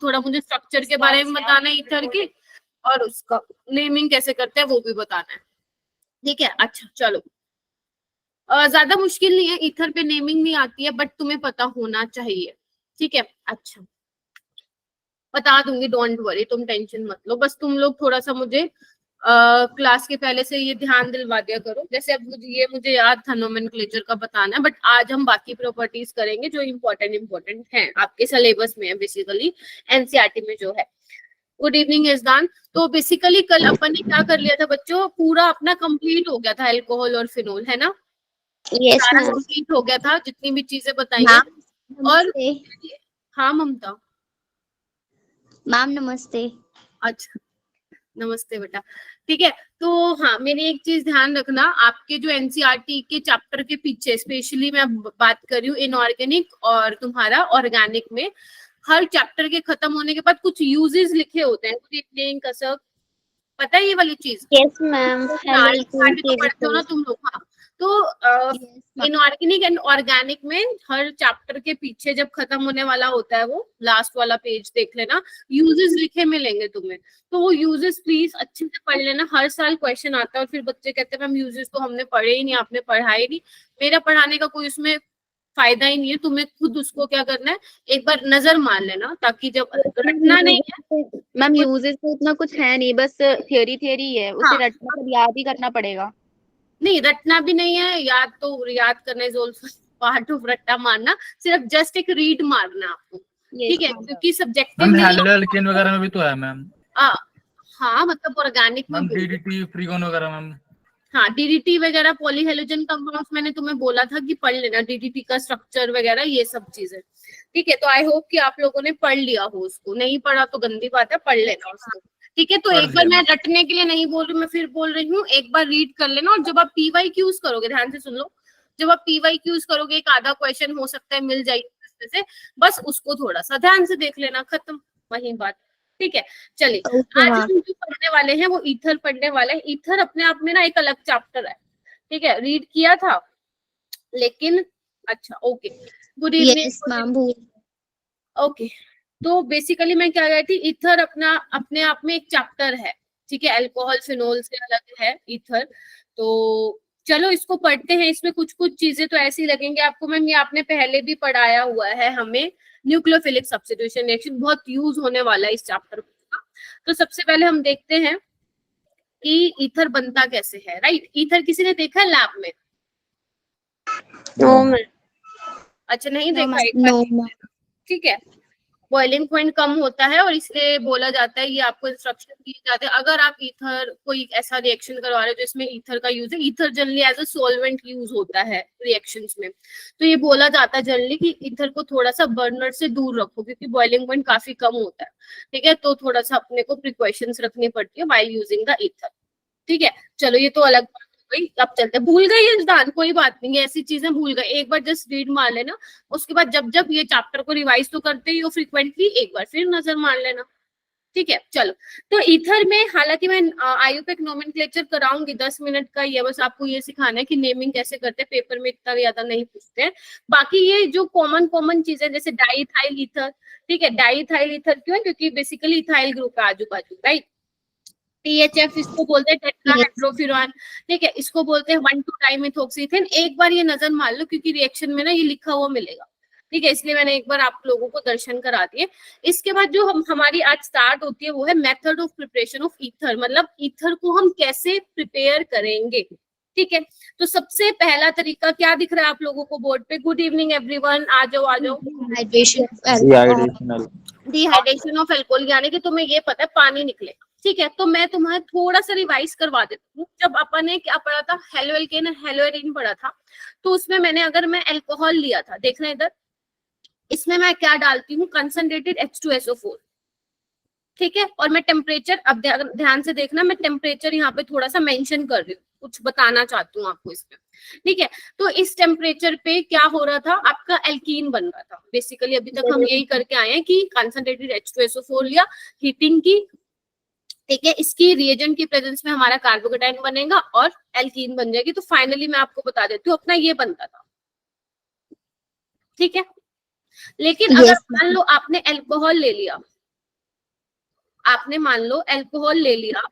थोड़ा मुझे स्ट्रक्चर के बारे में बताना है ईथर की, और उसका नेमिंग कैसे करते हैं वो भी बताना है। ठीक है, अच्छा चलो। ज्यादा मुश्किल नहीं है, ईथर पे नेमिंग नहीं आती है, बट तुम्हें पता होना चाहिए। ठीक है, अच्छा बता दूंगी, डोंट वरी, तुम टेंशन मत लो। बस तुम लोग थोड़ा सा मुझे क्लास के पहले से ये ध्यान दिलवा दिया करो। जैसे अब मुझे याद था नोमेनक्लेचर का बताना है, बट आज हम बाकी प्रॉपर्टीज करेंगे जो इम्पोर्टेंट हैं, आपके सिलेबस में है बेसिकली, एनसीईआरटी में जो है। Good evening Izdan. तो बेसिकली कल अपन ने क्या कर लिया था बच्चों, पूरा अपना कंप्लीट हो गया था अल्कोहल और फिनोल, है ना? यस सारा मैम। कंप्लीट हो गया था, जितनी भी चीजें बताई हैं। और हाँ ममता, मैम नमस्ते। अच्छा नमस्ते बेटा। ठीक है, तो हाँ मेरी एक चीज ध्यान रखना, आपके जो एनसीईआरटी के चैप्टर के पीछे स्पेशली मैं बात कर रही हूँ इनऑर्गेनिक और तुम्हारा ऑर्गेनिक में, हर चैप्टर के खत्म होने के बाद कुछ यूजेस लिखे होते हैं। गुड इवनिंग कसक, पता है ये वाली चीज? Yes ma'am. हेलो तो पढ़ते हो ना तुम लोग? हाँ, तो इनऑर्गेनिक एंड ऑर्गेनिक में हर चैप्टर के पीछे जब खत्म होने वाला होता है, वो लास्ट वाला पेज देख लेना, यूजेस लिखे मिलेंगे तुम्हें। तो वो यूजेस प्लीज अच्छे से पढ़ लेना, हर साल क्वेश्चन आता है और फिर बच्चे कहते हैं मैम यूजेस तो हमने पढ़े ही नहीं, आपने पढ़ाई नहीं। मेरा पढ़ाने का कोई उसमें फायदा ही नहीं है, तुम्हें खुद उसको क्या करना है, एक बार नजर मार लेना, ताकि जब रटना नहीं है मैम, यूजेस तो इतना कुछ है नहीं, बस थियरी है, उसे हाँ, रटना तो याद ही करना पड़ेगा। नहीं रटना भी नहीं है, याद तो याद करना इज ऑल्सो पार्ट ऑफ रट्टा मारना, सिर्फ जस्ट एक रीड मारना आपको। ठीक है, क्योंकि सब्जेक्टिव मैम नहीं हेलो एल्केन वगैरह में भी तो है मैम। हाँ मतलब ऑर्गेनिक में मैम डीडीटी फ्रीगोन वगैरह मैम। हाँ डीडीटी वगैरह पॉलीहेलोजन कंपाउंड्स मैंने तुम्हें बोला था कि पढ़ लेना, डीडीटी का स्ट्रक्चर वगैरह ये सब चीजें। ठीक है, तो आई होप कि आप लोगों ने पढ़ लिया हो उसको, नहीं पढ़ा तो गंदी बात है, पढ़ लेना उसको। ठीक है, तो एक बार मैं रटने के लिए नहीं बोल रही, मैं फिर बोल रही हूँ, एक बार रीड कर लेना। और जब आप पीवाई क्यूज करोगे, ध्यान से सुन लो, जब आप पीवाई क्यूज करोगे, एक आधा क्वेश्चन हो सकता है मिल जाएगी से, बस उसको थोड़ा सा ध्यान से देख लेना, खत्म, वही बात। ठीक है, चलिए आज हम जो पढ़ने वाले हैं वो ईथर पढ़ने वाले हैं। ईथर अपने आप में ना एक अलग चैप्टर है, ठीक है, रीड किया था लेकिन, अच्छा ओके, गुड इवनिंग। ओके, तो बेसिकली मैं क्या कहती, ईथर अपने आप में एक चैप्टर है, ठीक है, अल्कोहल फिनोल से अलग है ईथर। तो चलो इसको पढ़ते हैं। इसमें कुछ कुछ चीजें तो ऐसी लगेंगे आपको, मैम ये आपने पहले भी पढ़ाया हुआ है हमें, न्यूक्लियोफिलिक सब्स्टिट्यूशन रिएक्शन बहुत यूज होने वाला है इस चैप्टर का। तो सबसे पहले हम देखते हैं कि ईथर बनता कैसे है, राइट? ईथर किसी ने देखा है लैब में? अच्छा नहीं देखा, ठीक है। बॉइलिंग पॉइंट कम होता है और इसलिए बोला जाता है, ये आपको इंस्ट्रक्शन दिए जाते हैं अगर आप ईथर कोई ऐसा रिएक्शन करवा रहे हो जिसमें ईथर का यूज है। Ether generally as a solvent use होता है रिएक्शंस में, तो ये बोला जाता है जनरली कि ईथर को थोड़ा सा बर्नर से दूर रखो, क्योंकि बॉइलिंग पॉइंट काफी कम होता है। ठीक है, तो थोड़ा सा अपने को प्रिकॉशंस रखनी पड़ती है व्हाइल यूजिंग द ईथर। ठीक है, चलो ये तो अलग बात हो गई। अब चलते, भूल गई इंसान, कोई बात नहीं, ऐसी चीजें भूल गए, एक बार जस्ट रीड मार लेना। उसके बाद जब जब ये चैप्टर को रिवाइज तो करते ही हो फ्रीक्वेंटली, एक बार फिर नजर मार लेना। ठीक है, चलो। तो ईथर में हालांकि मैं आयुपेक नोमेनक्लेचर कराऊंगी 10 मिनट का, ये बस आपको ये सिखाना है कि नेमिंग कैसे करते हैं, पेपर में इतना ज्यादा नहीं पूछते हैं। बाकी ये जो कॉमन चीजें जैसे डाईइथाइल ईथर, ठीक है, डाईइथाइल ईथर क्यों है? क्योंकि बेसिकली इथाइल ग्रुप है आजू बाजू, राइट? THF इसको बोलते हैं टेट्राहाइड्रोफुरान, ठीक है, इसको बोलते हैं 1,2-डाइमिथॉक्सीथेन। एक बार ये नजर मार लो, क्योंकि रिएक्शन में ना ये लिखा हुआ मिलेगा, ठीक है, इसलिए मैंने एक बार आप लोगों को दर्शन करा दिए। इसके बाद जो हमारी आज स्टार्ट होती है वो है method of preparation of ether, मतलब ईथर को हम कैसे प्रिपेयर करेंगे। ठीक है, तो सबसे पहला तरीका क्या दिख रहा है आप लोगों को बोर्ड पे? गुड इवनिंग एवरीवन, आ जाओ। डिहाइड्रेशन ऑफ अल्कोहल, यानी कि तुम्हें ये पता है पानी निकले। ठीक है, तो मैं तुम्हें थोड़ा सा रिवाइज करवा देती हूँ। जब अपन ने क्या पढ़ा था, हेलो एल्केन हेलो एरीन पढ़ा था, तो उसमें मैंने अगर मैं अल्कोहल लिया था, देखना इधर, इसमें मैं क्या डालती हूँ, कंसंट्रेटेड H2SO4, ठीक है, और मैं टेम्परेचर, अब ध्यान से देखना, मैं टेम्परेचर यहाँ पे थोड़ा सा मेंशन कर रही हूँ, कुछ बताना चाहती हूँ आपको इसमें। ठीक है, तो इस टेम्परेचर पे क्या हो रहा था, आपका एल्कीन बन रहा था। बेसिकली अभी तक हम यही करके आए हैं कि कंसंट्रेटेड H2SO4 लिया, हीटिंग की, ठीक है, इसकी रिएजेंट की प्रेजेंस में हमारा कार्बोकेटाइन बनेगा और एल्कीन बन जाएगी। तो फाइनली मैं आपको बता देती हूँ, अपना ये बनता था। ठीक है, लेकिन अगर मान लो आपने अल्कोहल ले लिया, आपने मान लो अल्कोहल ले लिया,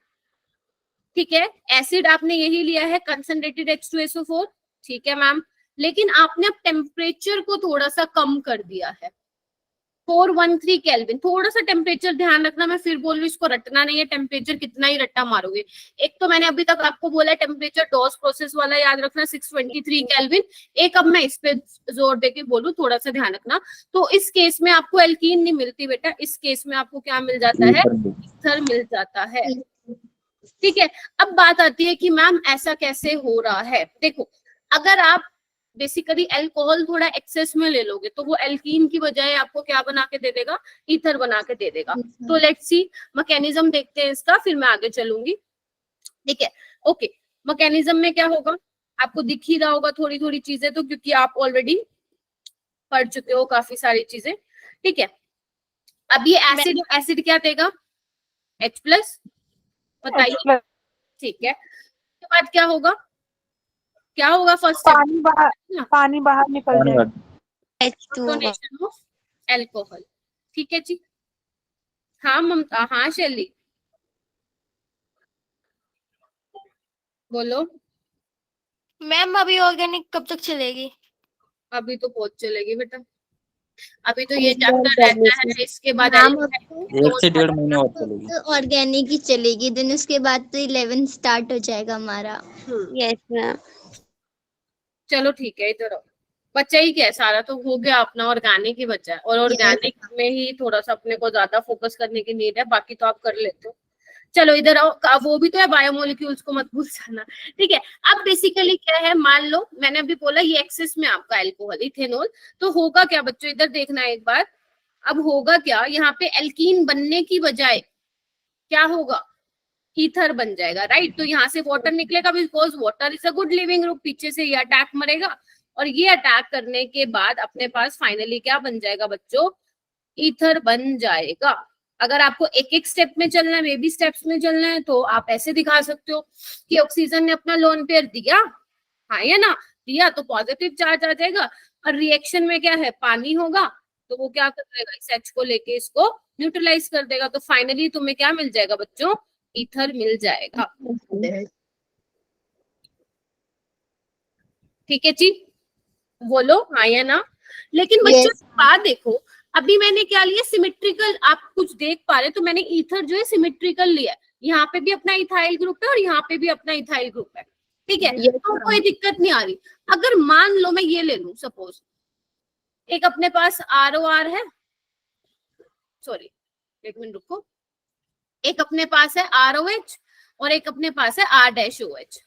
ठीक है, एसिड आपने यही लिया है कंसंट्रेटेड H2SO4, ठीक है मैम, लेकिन आपने अब टेम्परेचर को थोड़ा सा कम कर दिया है 413 केल्विन। थोड़ा सा टेम्परेचर ध्यान रखना, मैं फिर बोल रही हूँ इसको रटना नहीं है, टेम्परेचर कितना ही रट्टा मारोगे। एक तो मैंने अभी तक आपको बोला है टेम्परेचर डॉस प्रोसेस वाला याद रखना 623 केल्विन, एक अब मैं इस पे जोर देके बोलूं, थोड़ा सा ध्यान रखना। तो इस केस में आपको एल्कीन नहीं मिलती बेटा, इस केस में आपको क्या मिल जाता है, ईथर मिल जाता है, ठीक है। अब बात आती है कि मैम ऐसा कैसे हो रहा है। देखो, अगर आप बेसिकली अल्कोहल थोड़ा एक्सेस में ले लोगे तो वो एल्कीन की बजाय आपको क्या बना के दे देगा, ईथर बना के दे देगा। तो लेट्स सी मैकेनिज्म देखते हैं इसका, फिर मैं आगे चलूंगी, ठीक है। ओके, मैकेनिज्म में क्या होगा आपको दिख ही रहा होगा थोड़ी थोड़ी चीजें, तो क्योंकि आप ऑलरेडी पढ़ चुके हो काफी सारी चीजें, ठीक है। अब ये एसिड, एसिड क्या देगा, H+, बताइए, ठीक है। उसके बाद क्या होगा, क्या होगा, फर्स्ट पानी बाहर निकल जाएगा, डोनेशन ऑफ अल्कोहल, ठीक है जी। हाँ ममता, हाँ शैली बोलो। मैम अभी ऑर्गेनिक कब तक चलेगी? अभी तो बहुत चलेगी बेटा, अभी तो ये चैप्टर रहता है, इसके बाद 1 से 1.5 महीने और चलेगी। तो ऑर्गेनिक ही चलेगी, देन उसके बाद तो 11 स्टार्ट हो जाएगा हमारा। Yes ma'am. चलो ठीक है, इधर आओ। बच्चा ही क्या है, सारा तो हो गया अपना, ऑर्गेनिक ही बचा है, और ऑर्गेनिक में ही थोड़ा सा अपने को ज्यादा फोकस करने की नीड है, बाकी तो आप कर लेते हो। चलो इधर आओ, वो भी तो है बायोमोलिक्यूल्स को मत भूल जाना, ठीक है। अब बेसिकली क्या है, मान लो मैंने अभी बोला ये एक्सेस में आपका अल्कोहल इथेनॉल, तो होगा क्या बच्चों, इधर देखना एक बार। अब होगा क्या, यहाँ पे एल्कीन बनने की बजाय क्या होगा, ईथर बन जाएगा, राइट। तो यहाँ से वाटर निकलेगा, because water is a good leaving group, पीछे से ये अटैक मरेगा, और ये अटैक करने के बाद अपने पास फाइनली क्या बन जाएगा बच्चों, ईथर बन जाएगा। अगर आपको एक एक स्टेप में चलना है, बेबी स्टेप्स में चलना है, तो आप ऐसे दिखा सकते हो कि ऑक्सीजन ने अपना लोन पेयर दिया, हाँ या ना, दिया तो पॉजिटिव चार्ज आ जाएगा, और रिएक्शन में क्या है, पानी होगा, तो वो क्या कर देगा, इस H को लेके इसको न्यूट्रलाइज कर देगा, तो फाइनली तुम्हें क्या मिल जाएगा बच्चों, ईथर मिल जाएगा, ठीक है जी, बोलो हाँ या ना। लेकिन बच्चों बात देखो, अभी मैंने क्या लिया, सिमेट्रिकल, आप कुछ देख पा रहे, तो मैंने ईथर जो है सिमेट्रिकल लिया, यहाँ पे भी अपना इथाइल ग्रुप है और यहाँ पे भी अपना इथाइल ग्रुप है, ठीक है, तो कोई दिक्कत नहीं आ रही। अगर मान लो मैं ये ले लूं, सपोज एक अपने पास ROR है, सॉरी एक मिनट रुको, एक अपने पास है ROH और एक अपने पास है R-OH।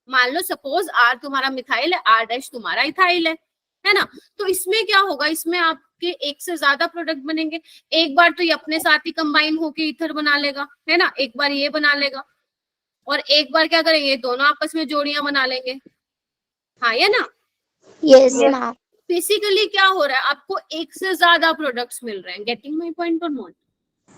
मान लो सपोज R तुम्हारा मिथाइल है, R- तुम्हारा इथाइल है ना। तो इसमें क्या होगा, इसमें आपके एक से ज्यादा प्रोडक्ट बनेंगे, एक बार तो ये अपने साथ ही कंबाइन होके ईथर बना लेगा, है ना, एक बार ये बना लेगा, और एक बार क्या करेंगे, दोनों आपस में जोड़ियां बना लेंगे, हाँ या ना। Yes ma'am. बेसिकली क्या हो रहा है, आपको एक से ज्यादा प्रोडक्ट्स मिल रहे हैं, गेटिंग माय पॉइंट और नॉट,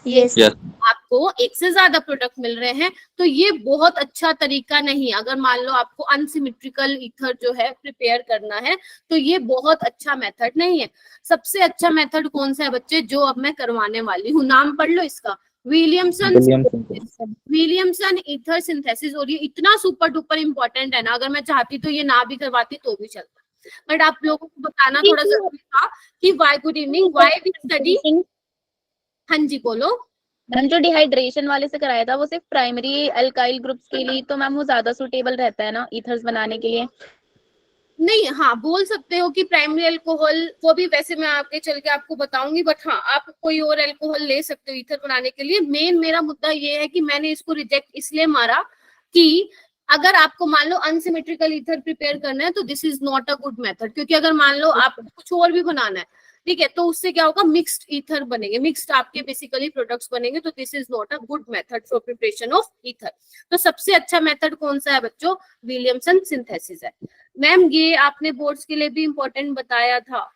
यस आपको एक से ज्यादा प्रोडक्ट मिल रहे हैं, तो ये बहुत अच्छा तरीका नहीं। अगर मान लो आपको अनसिमेट्रिकल ईथर जो है प्रिपेयर करना है, तो ये बहुत अच्छा मेथड नहीं है। सबसे अच्छा मेथड कौन सा है बच्चे, जो अब मैं करवाने वाली हूँ, नाम पढ़ लो इसका, विलियमसन ईथर सिंथेसिस। और ये इतना सुपर डुपर इंपॉर्टेंट है ना, अगर मैं चाहती तो ये ना भी करवाती तो भी चलता, बट आप लोगों को बताना थोड़ा जरूरी था कि why, good evening, why we study. हाँ जी बोलो मैम। जो डिहाइड्रेशन वाले से कराया था वो सिर्फ प्राइमरी अल्काइल ग्रुप्स के लिए, तो मैम वो ज्यादा सुटेबल रहता है ना ईथर्स बनाने के लिए। नहीं, हाँ बोल सकते हो कि प्राइमरी अल्कोहल, वो भी वैसे मैं आगे चल के आपको बताऊंगी, बट हाँ आप कोई और अल्कोहल ले सकते हो ईथर बनाने के लिए। मेन मेरा मुद्दा ये है कि मैंने इसको रिजेक्ट इसलिए मारा कि अगर आपको मान लो अनसिमेट्रिकल ईथर प्रिपेयर करना है, तो this is not a good method, क्योंकि अगर मान लो आपको कुछ और भी बनाना है, ठीक है, तो उससे क्या होगा, मिक्स्ड ईथर बनेंगे, मिक्स्ड आपके बेसिकली प्रोडक्ट्स बनेंगे, तो this is not a good method for preparation of ether. तो सबसे अच्छा मेथड कौन सा है बच्चों, विलियमसन सिंथेसिस है। मैम ये आपने बोर्ड्स के लिए भी इम्पोर्टेंट बताया था,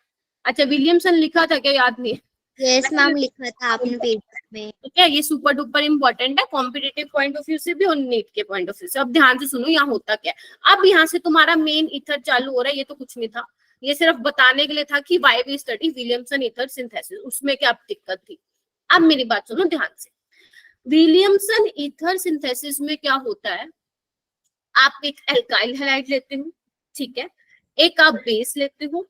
अच्छा विलियमसन लिखा था क्या, याद नहीं? यस मैम, लिखा था आपने पेज में, ठीक है, ये सुपर डुपर इंपॉर्टेंट है कॉम्पिटिटिव पॉइंट ऑफ व्यू से भी और नीट के पॉइंट ऑफ व्यू से। अब ध्यान से सुनो, यहाँ होता क्या है, अब यहाँ से तुम्हारा मेन ईथर चालू हो रहा है, ये तो कुछ नहीं था, ये सिर्फ बताने के लिए था कि why we study Williamson ether synthesis, उसमें क्या दिक्कत थी। अब मेरी बात सुनो ध्यान से, विलियमसन ईथर सिंथेसिस में क्या होता है, आप एक एल्काइल हैलाइड लेते हो, ठीक है, एक आप बेस लेते हो,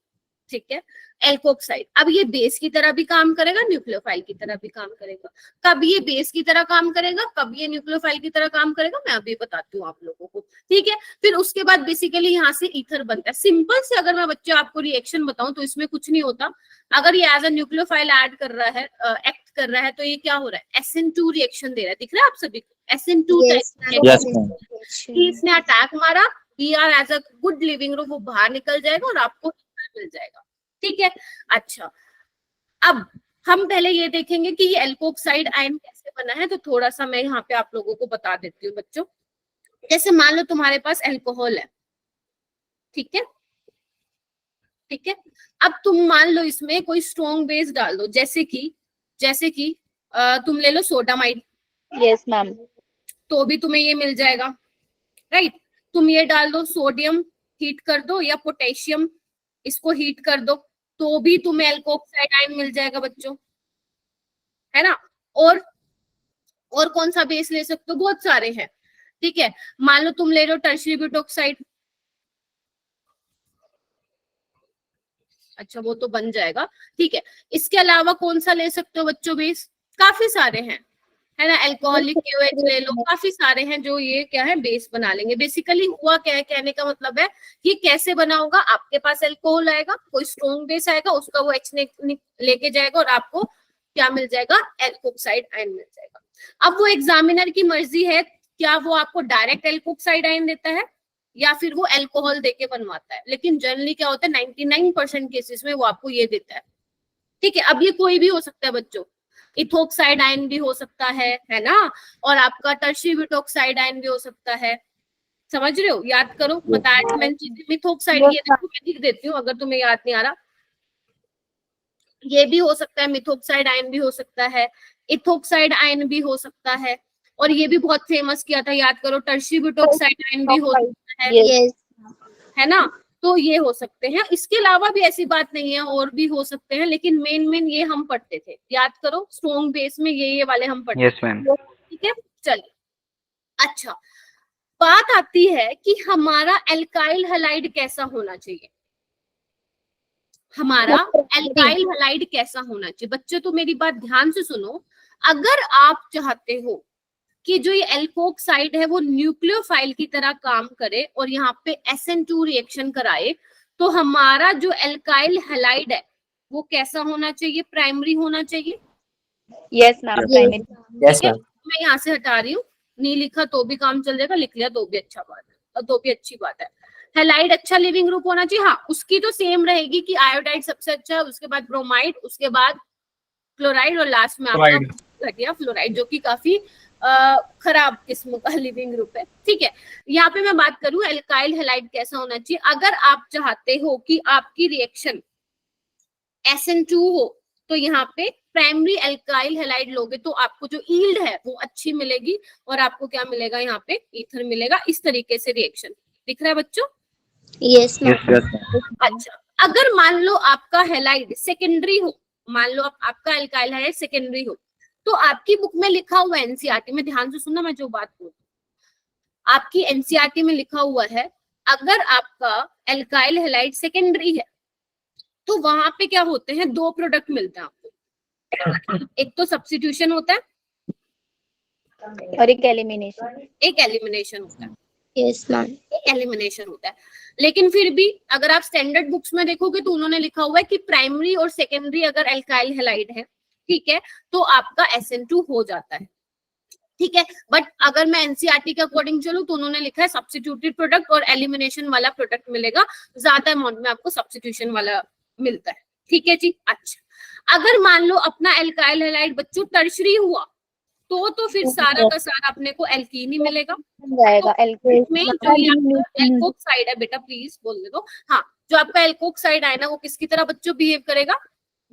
ठीक है, एल्कोक्साइड। अब ये बेस की तरह भी काम करेगा, न्यूक्लियोफाइल की तरह भी काम करेगा। कब ये बेस की तरह काम करेगा, कब ये न्यूक्लियोफाइल की तरह काम करेगा, मैं अभी बताती हूँ आप लोगों को, ठीक है। फिर उसके बाद बेसिकली यहाँ से ईथर बनता है। सिंपल से अगर मैं बच्चे आपको रिएक्शन बताऊं तो इसमें कुछ नहीं होता। अगर ये एज अ न्यूक्लियोफाइल ऐड कर रहा है, एक्ट कर रहा है, तो ये क्या हो रहा है, SN2 रिएक्शन दे रहा है। दिख रहा है आप सभी को SN2 इसने अटैक मारा, BR as a good leaving group वो बाहर निकल जाएगा और आपको मिल जाएगा, ठीक है। अच्छा, अब हम पहले ये देखेंगे कि ये एल्कोक्साइड आयन कैसे बना है, तो थोड़ा सा मैं यहाँ पे आप लोगों को बता देती हूँ बच्चों। जैसे मान लो तुम्हारे पास अल्कोहल है, ठीक है, ठीक है। अब तुम मान लो इसमें कोई स्ट्रॉन्ग बेस डाल दो, जैसे कि तुम ले लो सोडामाइड। Yes ma'am. तो भी तुम्हें ये मिल जाएगा, राइट। तुम ये डाल दो, सोडियम हीट कर दो या पोटेशियम, इसको हीट कर दो, तो भी तुम्हें एल्कोक्साइड आयन मिल जाएगा बच्चों, है ना। और कौन सा बेस ले सकते हो, बहुत सारे हैं, ठीक है। मान लो तुम ले रहे हो टर्शियरी ब्यूटोक्साइड, अच्छा वो तो बन जाएगा, ठीक है। इसके अलावा कौन सा ले सकते हो बच्चों बेस, काफी सारे हैं, है ना। अल्कोहलिक KOH ले लो, काफी सारे हैं जो ये क्या है बेस बना लेंगे। बेसिकली हुआ क्या है, कहने का मतलब है कि कैसे बना होगा, आपके पास अल्कोहल आएगा, कोई स्ट्रॉन्ग बेस आएगा, उसका वो H लेके जाएगा और आपको क्या मिल जाएगा, एल्कोक्साइड आयन मिल जाएगा। अब वो एग्जामिनर की मर्जी है, क्या वो आपको डायरेक्ट एल्कोक्साइड आयन देता है या फिर वो अल्कोहल देके बनवाता है। लेकिन जनरली क्या होता है, 99% केसेस में वो आपको ये देता है, ठीक है। अब ये कोई भी हो सकता है बच्चों, इथोक्साइड आयन भी हो सकता है ना, और आपका टर्शियरी ब्यूटोक्साइड आयन भी हो सकता है, समझ रहे हो, याद करो, बताया था मैंने चीजें। मिथोक्साइड ये देखो मैं लिख देती हूँ अगर तुम्हें याद नहीं आ रहा, ये भी हो सकता है, मिथोक्साइड आयन भी हो सकता है, इथोक्साइड आयन भी हो सकता है, और ये भी बहुत फेमस किया था, याद करो, टर्शियरी ब्यूटोक्साइड आयन भी हो सकता है ना। तो ये हो सकते हैं, इसके अलावा भी ऐसी बात नहीं है, और भी हो सकते हैं, लेकिन मेन ये हम पढ़ते थे, याद करो, स्ट्रॉन्ग बेस में ये वाले हम पढ़ते थे, ठीक है। चलिए, अच्छा, बात आती है कि हमारा एल्काइल हैलाइड कैसा होना चाहिए, हमारा एल्काइल हैलाइड कैसा होना चाहिए। बच्चों तो मेरी बात ध्यान से सुनो, अगर आप चाहते हो कि जो ये एल्कोक्साइड है वो न्यूक्लियोफाइल की तरह काम करे और यहाँ पे SN2 रिएक्शन कराए, तो हमारा जो एल्काइल हैलाइड है वो कैसा होना चाहिए, प्राइमरी होना चाहिए। Yes ma'am, primary. Yes ma'am. मैं यहाँ से हटा रही हूँ, नहीं लिखा तो भी काम चल जाएगा, लिख लिया तो भी अच्छा बात है, और तो भी अच्छी बात है। हैलाइड अच्छा लिविंग ग्रुप होना चाहिए, हाँ उसकी तो सेम रहेगी कि आयोडाइड सबसे अच्छा है, उसके बाद ब्रोमाइड, उसके बाद क्लोराइड, और लास्ट में आपका घटिया फ्लोराइड, जो कि काफी खराब किस्म का लिविंग ग्रुप है, ठीक है। यहाँ पे मैं बात करूं एल्काइल हैलाइड कैसा होना चाहिए। अगर आप चाहते हो कि आपकी रिएक्शन SN2 हो, तो यहाँ पे प्राइमरी एल्काइल हैलाइड लोगे तो आपको जो यील्ड है वो अच्छी मिलेगी, और आपको क्या मिलेगा, यहाँ पे ईथर मिलेगा। इस तरीके से रिएक्शन दिख रहा है बच्चों। यस अच्छा, अगर मान लो आपका हैलाइड सेकेंडरी हो, मान लो आपका एल्काइल हैलाइड सेकेंडरी हो, तो आपकी बुक में लिखा हुआ NCERT में, ध्यान से सुनना मैं जो बात बोल, आपकी NCERT में लिखा हुआ है, अगर आपका एल्काइल हैलाइड सेकेंडरी है तो वहां पे क्या होते हैं, दो प्रोडक्ट मिलते हैं आपको, एक तो सब्स्टिट्यूशन होता है और एक एलिमिनेशन होता है। Yes ma'am. एलिमिनेशन होता है, लेकिन फिर भी अगर आप स्टैंडर्ड बुक्स में देखोगे तो उन्होंने लिखा हुआ है कि प्राइमरी और सेकेंडरी अगर एल्काइल हैलाइड है, ठीक है, तो आपका SN2 हो जाता है, ठीक है। बट अगर मैं NCERT के अकॉर्डिंग चलूं तो उन्होंने लिखा है सब्स्टिट्यूटेड प्रोडक्ट और एलिमिनेशन वाला प्रोडक्ट मिलेगा, ज्यादा अमाउंट में आपको सब्स्टिट्यूशन वाला मिलता है, ठीक है जी। अच्छा, अगर मान लो अपना एल्काइल हैलाइड बच्चों टर्शरी हुआ, तो फिर सारा का सारा अपने को एल्कीन ही मिलेगा, में जो एल्कोक्साइड है, बेटा प्लीज बोलने दो, हाँ, जो आपका एल्कोक्साइड है ना वो किसकी तरह बच्चों बिहेव करेगा,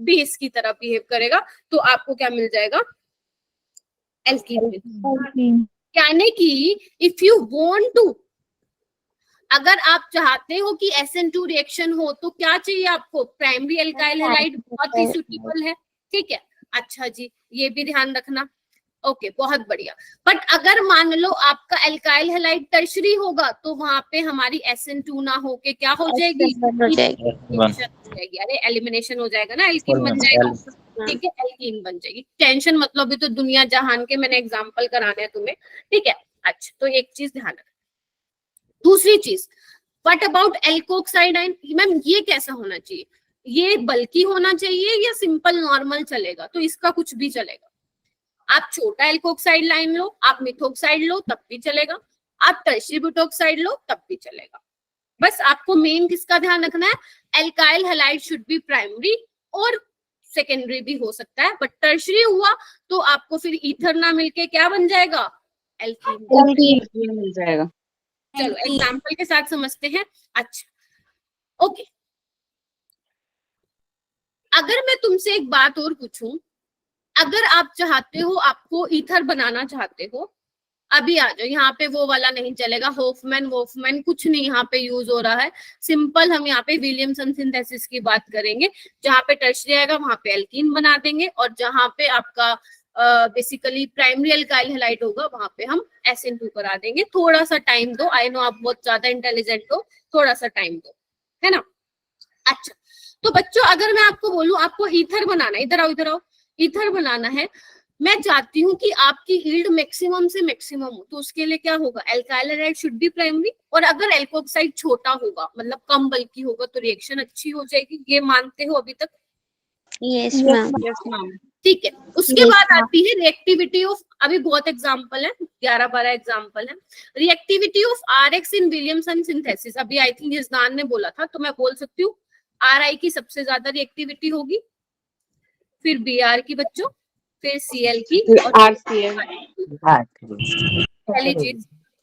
बेस की तरह बिहेव करेगा, तो आपको क्या मिल जाएगा, एल्कीन। यानी कि इफ यू वांट टू, अगर आप चाहते हो कि SN2 रिएक्शन हो तो क्या चाहिए आपको, प्राइमरी एल्काइल हैलाइड बहुत ही सुटेबल है, ठीक है। अच्छा जी, ये भी ध्यान रखना, ओके बहुत बढ़िया। बट अगर मान लो आपका एल्काइल हैलाइड टर्शरी होगा तो वहां पे हमारी SN2 ना होके क्या हो जाएगी, हो जाएगी। एलिमिनेशन हो जाएगी। अरे एलिमिनेशन हो जाएगा ना, एल्कीन बन जाएगा, ठीक है, एल्कीन बन जाएगी। टेंशन मतलब भी तो दुनिया जहान के मैंने एग्जांपल कराने हैं तुम्हें, ठीक है। अच्छा तो एक चीज ध्यान रखना। दूसरी चीज, what about alkoxide ion? Ma'am ये कैसा होना चाहिए, ये बल्कि होना चाहिए या सिंपल नॉर्मल चलेगा? तो इसका कुछ भी चलेगा। आप छोटा एल्कोक्साइड लाइन लो, आप मिथोक्साइड लो तब भी चलेगा, आप टर्शियरी बुटोक्साइड लो तब भी चलेगा। बस आपको मेन किसका ध्यान रखना है, alkyl halide should be primary और सेकेंडरी भी हो सकता है, बट टर्शियरी हुआ तो आपको फिर ईथर ना मिलके क्या बन जाएगा, एल्कीन मिल जाएगा। चलो एग्जाम्पल के साथ समझते हैं। अच्छा ओके, अगर मैं तुमसे एक बात और पूछूं, अगर आप चाहते हो, आपको ईथर बनाना चाहते हो, अभी आ जाओ, यहाँ पे वो वाला नहीं चलेगा, होफमैन कुछ नहीं यहाँ पे यूज हो रहा है। सिंपल हम यहाँ पे विलियमसन सिंथेसिस की बात करेंगे, जहाँ पे टर्शियरी आएगा वहां पे एल्कीन बना देंगे, और जहाँ पे आपका बेसिकली प्राइमरी एल्काइल हैलाइड होगा वहां पे हम SN2 करा देंगे। थोड़ा सा टाइम दो, आई नो आप बहुत ज्यादा इंटेलिजेंट हो, थोड़ा सा टाइम दो, है ना। अच्छा तो बच्चों अगर मैं आपको बोलूं आपको ईथर बनाना है, इधर आओ, ईथर बनाना है, मैं चाहती हूँ कि आपकी यील्ड मैक्सिमम से मैक्सिमम हो, तो उसके लिए क्या होगा, alkyl halide should be primary, और अगर एल्कोक्साइड छोटा होगा मतलब कम बल्कि होगा तो रिएक्शन अच्छी हो जाएगी। ये मानते हो अभी तक? Yes ma'am. ठीक है। उसके बाद आती है रिएक्टिविटी ऑफ, अभी बहुत एग्जांपल है, 11-12 एग्जांपल है। Reactivity of RX in Williamson synthesis, अभी आई थिंक जिसदान ने बोला था, तो मैं बोल सकती हूँ RI की सबसे ज्यादा रिएक्टिविटी होगी, फिर BR की बच्चों, फिर Cl की, और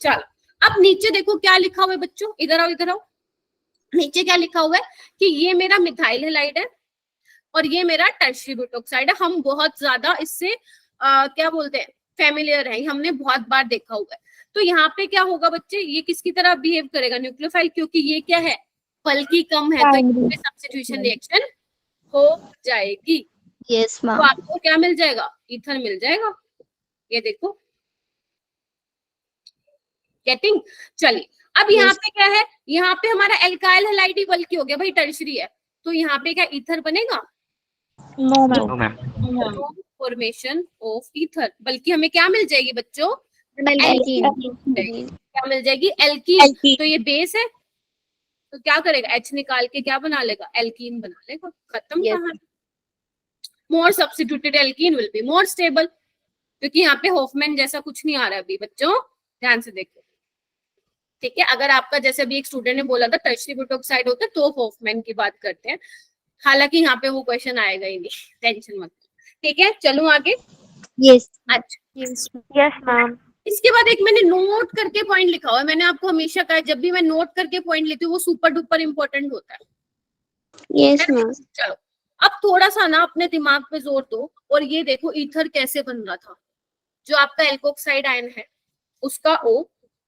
चलो अब नीचे देखो क्या लिखा हुआ है बच्चों, इधर आओ, नीचे क्या लिखा हुआ है कि ये मेरा मिथाइल हैलाइड है और ये मेरा टर्शियरी बुटोक्साइड है। हम बहुत ज्यादा इससे क्या बोलते हैं, फेमिलियर है, हमने बहुत बार देखा हुआ है। तो यहाँ पे क्या होगा बच्चे, ये किसकी तरह बिहेव करेगा, न्यूक्लियोफाइल, क्योंकि ये क्या है, बल्कि कम है, तो सब्स्टिट्यूशन रिएक्शन हो जाएगी। यस तो मैम। आपको क्या मिल जाएगा, ईथर मिल जाएगा। ये देखो, गेटिंग। चलिए अब यहाँ पे क्या है, यहाँ पे हमारा एल्काइल हैलाइड ही बल्कि हो गया भाई, टर्शियरी है, तो यहाँ पे क्या ईथर बनेगा, no ma'am. Formation of ether, बल्कि हमें क्या मिल जाएगी बच्चों, क्या मिल जाएगी, एल्कीन। तो ये बेस है तो क्या करेगा, H निकाल के क्या बना लेगा, एल्कीन बना लेगा, खत्म कहानी। मोर substituted alkene will be more stable, क्योंकि यहाँ पे होफमैन जैसा कुछ नहीं आ रहा है अभी बच्चों, ध्यान से देखो, ठीक है। अगर आपका जैसे अभी एक स्टूडेंट ने बोला था टर्शियरी बुटोक्साइड होता है तो होफमैन की बात करते हैं, हालांकि यहाँ पे वो क्वेश्चन आएगा ही नहीं, टेंशन मत, ठीक है। चलो आगे। यस। अच्छा यस मैम। इसके बाद एक मैंने नोट करके पॉइंट लिखा हुआ है, मैंने आपको हमेशा कहा जब भी मैं नोट करके पॉइंट लेती हूँ वो सुपर डुपर इंपॉर्टेंट होता है। Yes ma'am. चलो अब थोड़ा सा ना अपने दिमाग पे जोर दो, और ये देखो ईथर कैसे बन रहा था, जो आपका एल्कोक्साइड आयन है उसका O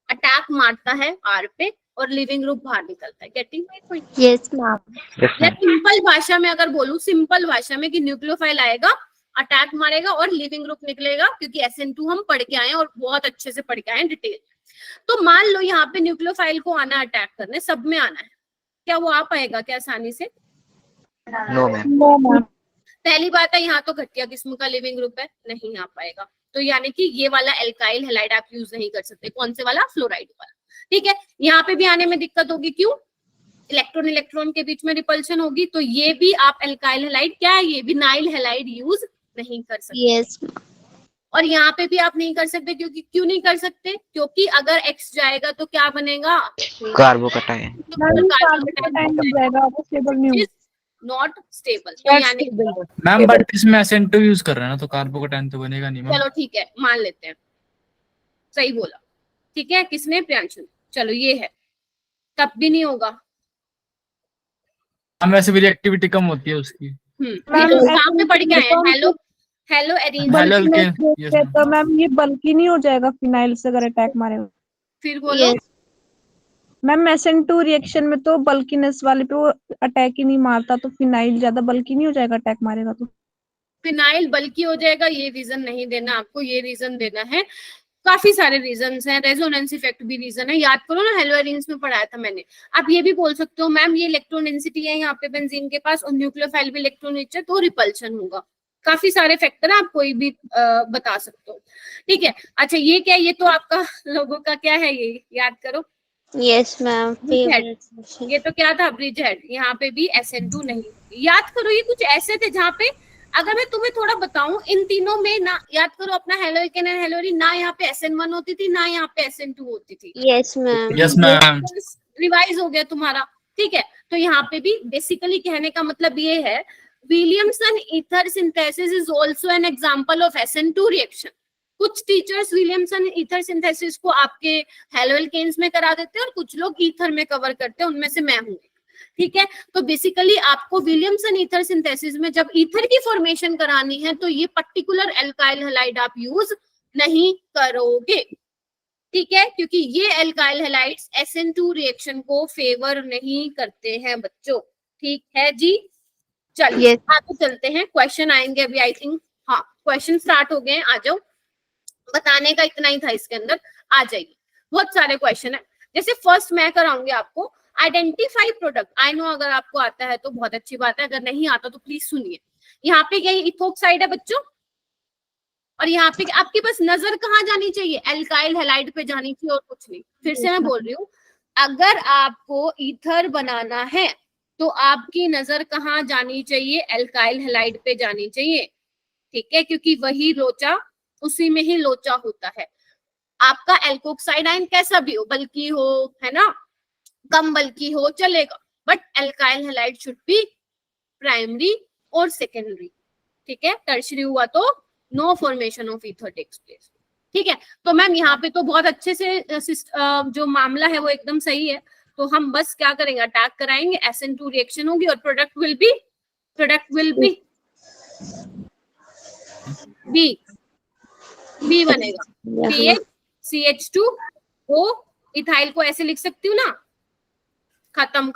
अटैक मारता है R पे और लिविंग ग्रुप बाहर निकलता है, getting my point? Yes ma'am. या सिंपल भाषा में अगर बोलूं, सिंपल भाषा में, कि न्यूक्लियोफाइल आएगा, अटैक मारेगा और लिविंग ग्रुप निकलेगा, क्योंकि SN2 हम पढ़ के आए हैं और बहुत अच्छे से पढ़ के आए हैं डिटेल। तो मान लो यहाँ पे न्यूक्लियोफाइल को आना अटैक करने, सब में आना है, क्या वो आ पाएगा क्या आसानी से? No ma'am. पहली बात है यहाँ तो घटिया किस्म का लिविंग ग्रुप है, नहीं आ पाएगा। तो यानी कि ये वाला एल्काइल हैलाइड आप यूज नहीं कर सकते, कौन से वाला, फ्लोराइड वाला, ठीक है। यहाँ पे भी आने में दिक्कत होगी, क्यों, इलेक्ट्रॉन इलेक्ट्रॉन के बीच में रिपल्शन होगी, तो ये भी आप एल्काइल हैलाइड, क्या है ये, विनाइल हैलाइड यूज नहीं कर सकते। यस। और यहाँ पे भी आप नहीं कर सकते, क्योंकि क्यों नहीं कर सकते, क्योंकि अगर X जाएगा तो क्या बनेगा, कार्बोकटायन। Not stable. तो यानी मैम बट इसमें SN2 यूज कर रहे हैं ना, तो कार्बोकटायन तो बनेगा नहीं मैम। चलो ठीक है, मान लेते हैं, सही बोला, ठीक है। किसने, प्रियांशु। चलो ये है, तब भी नहीं होगा। हम वैसे भी रिएक्टिविटी कम होती है उसकी। काम में पढ़ के आए हैं, हेलो हेलो तो मैम ये बल्कि नहीं हो जाएगा फिनाइल से अगर अटैक मारेगा? फिर बोलो। मैम SN2 रिएक्शन में तो बल्कीनेस वाले पे वो अटैक ही नहीं मारता, तो फिनाइल ज्यादा बल्कि नहीं हो जाएगा अटैक मारेगा तो? फिनाइल बल्कि हो जाएगा, ये रीजन नहीं देना आपको, ये रीजन देना है। काफी सारे रीजंस हैं, रेजोनेंस इफेक्ट भी रीजन है, याद करो ना, हेलोएरिन्स में पढ़ाया था मैंने। आप ये भी बोल सकते हो मैम ये इलेक्ट्रॉन डेंसिटी है यहाँ पे बेंजीन के पास और न्यूक्लियोफाइल भी इलेक्ट्रॉन रिच है तो रिपल्शन होगा। काफी सारे फैक्टर आप कोई भी बता सकते हो, ठीक है। अच्छा ये क्या, ये तो आपका लोगों का क्या है, ये याद करो। यस मैम, ये तो क्या था, ब्रिज हेड। यहाँ पे भी SN2 नहीं, याद करो ये कुछ ऐसे थे जहाँ पे, अगर मैं तुम्हें थोड़ा बताऊं, इन तीनों में ना, याद करो अपना हेलोइकेन एंड हेलोरी, ना यहाँ पे SN1 होती थी ना यहाँ पे SN2 होती थी। Yes ma'am, yes ma'am, revise हो गया तुम्हारा, ठीक है। तो यहाँ पे भी बेसिकली कहने का मतलब ये है, Williamson ether synthesis is also an example of SN2 reaction. कुछ टीचर्स विलियमसन ईथर सिंथेसिस को आपके हेलोएल्केन्स में करा देते हैं और कुछ लोग ईथर में कवर करते हैं, उनमें से मैं हूँ, ठीक है। तो बेसिकली आपको विलियमसन ईथर सिंथेसिस में जब ईथर की फॉर्मेशन करानी है तो ये पर्टिकुलर एल्काइल हैलाइड आप यूज नहीं करोगे, ठीक है, क्योंकि ये एल्काइल हैलाइड्स SN2 रिएक्शन को फेवर नहीं करते हैं बच्चों, ठीक है जी। चलिए आगे चलते हैं, क्वेश्चन आएंगे अभी आई थिंक, हाँ क्वेश्चन स्टार्ट हो गए हैं, आ जाओ। बताने का इतना ही था इसके अंदर, आ जाइए, बहुत सारे क्वेश्चन है। जैसे फर्स्ट मैं कराऊंगी आपको, आइडेंटिफाई प्रोडक्ट। आई नो अगर आपको आता है तो बहुत अच्छी बात है, अगर नहीं आता तो प्लीज सुनिए। यहाँ पे यही इथोक्साइड है बच्चों, और यहाँ पे आपके पास नजर कहाँ जानी चाहिए, एल्काइल हैलाइड पे जानी चाहिए और कुछ नहीं। फिर से मैं बोल रही हूँ, अगर आपको ईथर बनाना है तो आपकी नजर कहाँ जानी चाहिए, एल्काइल हैलाइड पे जानी चाहिए, ठीक है, क्योंकि वही लोचा, उसी में ही लोचा होता है। आपका एल्कोक्साइड आयन कैसा भी हो, बल्कि हो, है ना, कम बल्कि हो चलेगा, but alkyl halide should be primary और सेकेंडरी, ठीक है। टर्शरी हुआ तो no formation of ether takes place, ठीक है। तो मैम यहाँ पे तो बहुत अच्छे से जो मामला है वो एकदम सही है। तो हम बस क्या करेंगे, अटैक कराएंगे, SN2 रिएक्शन होगी और प्रोडक्ट विल बी बी बनेगा, CH2O, इथाइल को ऐसे लिख सकती हूँ ना, खत्म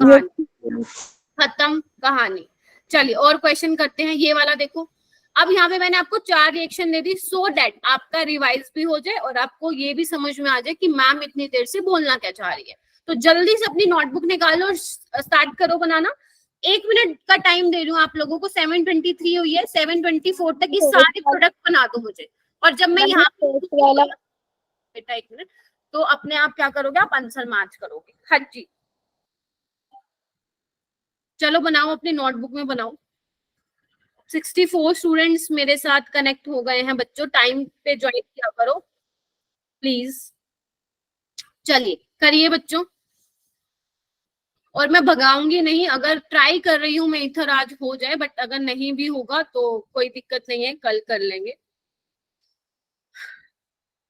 कहानी। चलिए और क्वेश्चन करते हैं, ये वाला देखो। अब यहाँ पे मैंने आपको 4 reaction they the so that आपका रिवाइज भी हो जाए और आपको ये भी समझ में आ जाए कि मैम इतनी देर से बोलना क्या चाह रही है। तो जल्दी से अपनी नोटबुक निकालो और स्टार्ट करो बनाना। 1 मिनट का टाइम दे रही हूँ आप लोगों को, 7:23 हुई है, 7:24 तक ये सारे प्रोडक्ट बना दो मुझे। और जब मैं यहाँ बेटा 1 मिनट, तो अपने आप क्या करोगे, आप आंसर मैच करोगे। हाँ जी, चलो बनाओ, अपनी नोटबुक में बनाओ। 64 स्टूडेंट्स मेरे साथ कनेक्ट हो गए हैं बच्चों, टाइम पे ज्वाइन किया करो प्लीज। चलिए करिए बच्चों, और मैं भगाऊंगी नहीं, अगर ट्राई कर रही हूँ मैं इधर आज हो जाए, बट अगर नहीं भी होगा तो कोई दिक्कत नहीं है, कल कर लेंगे।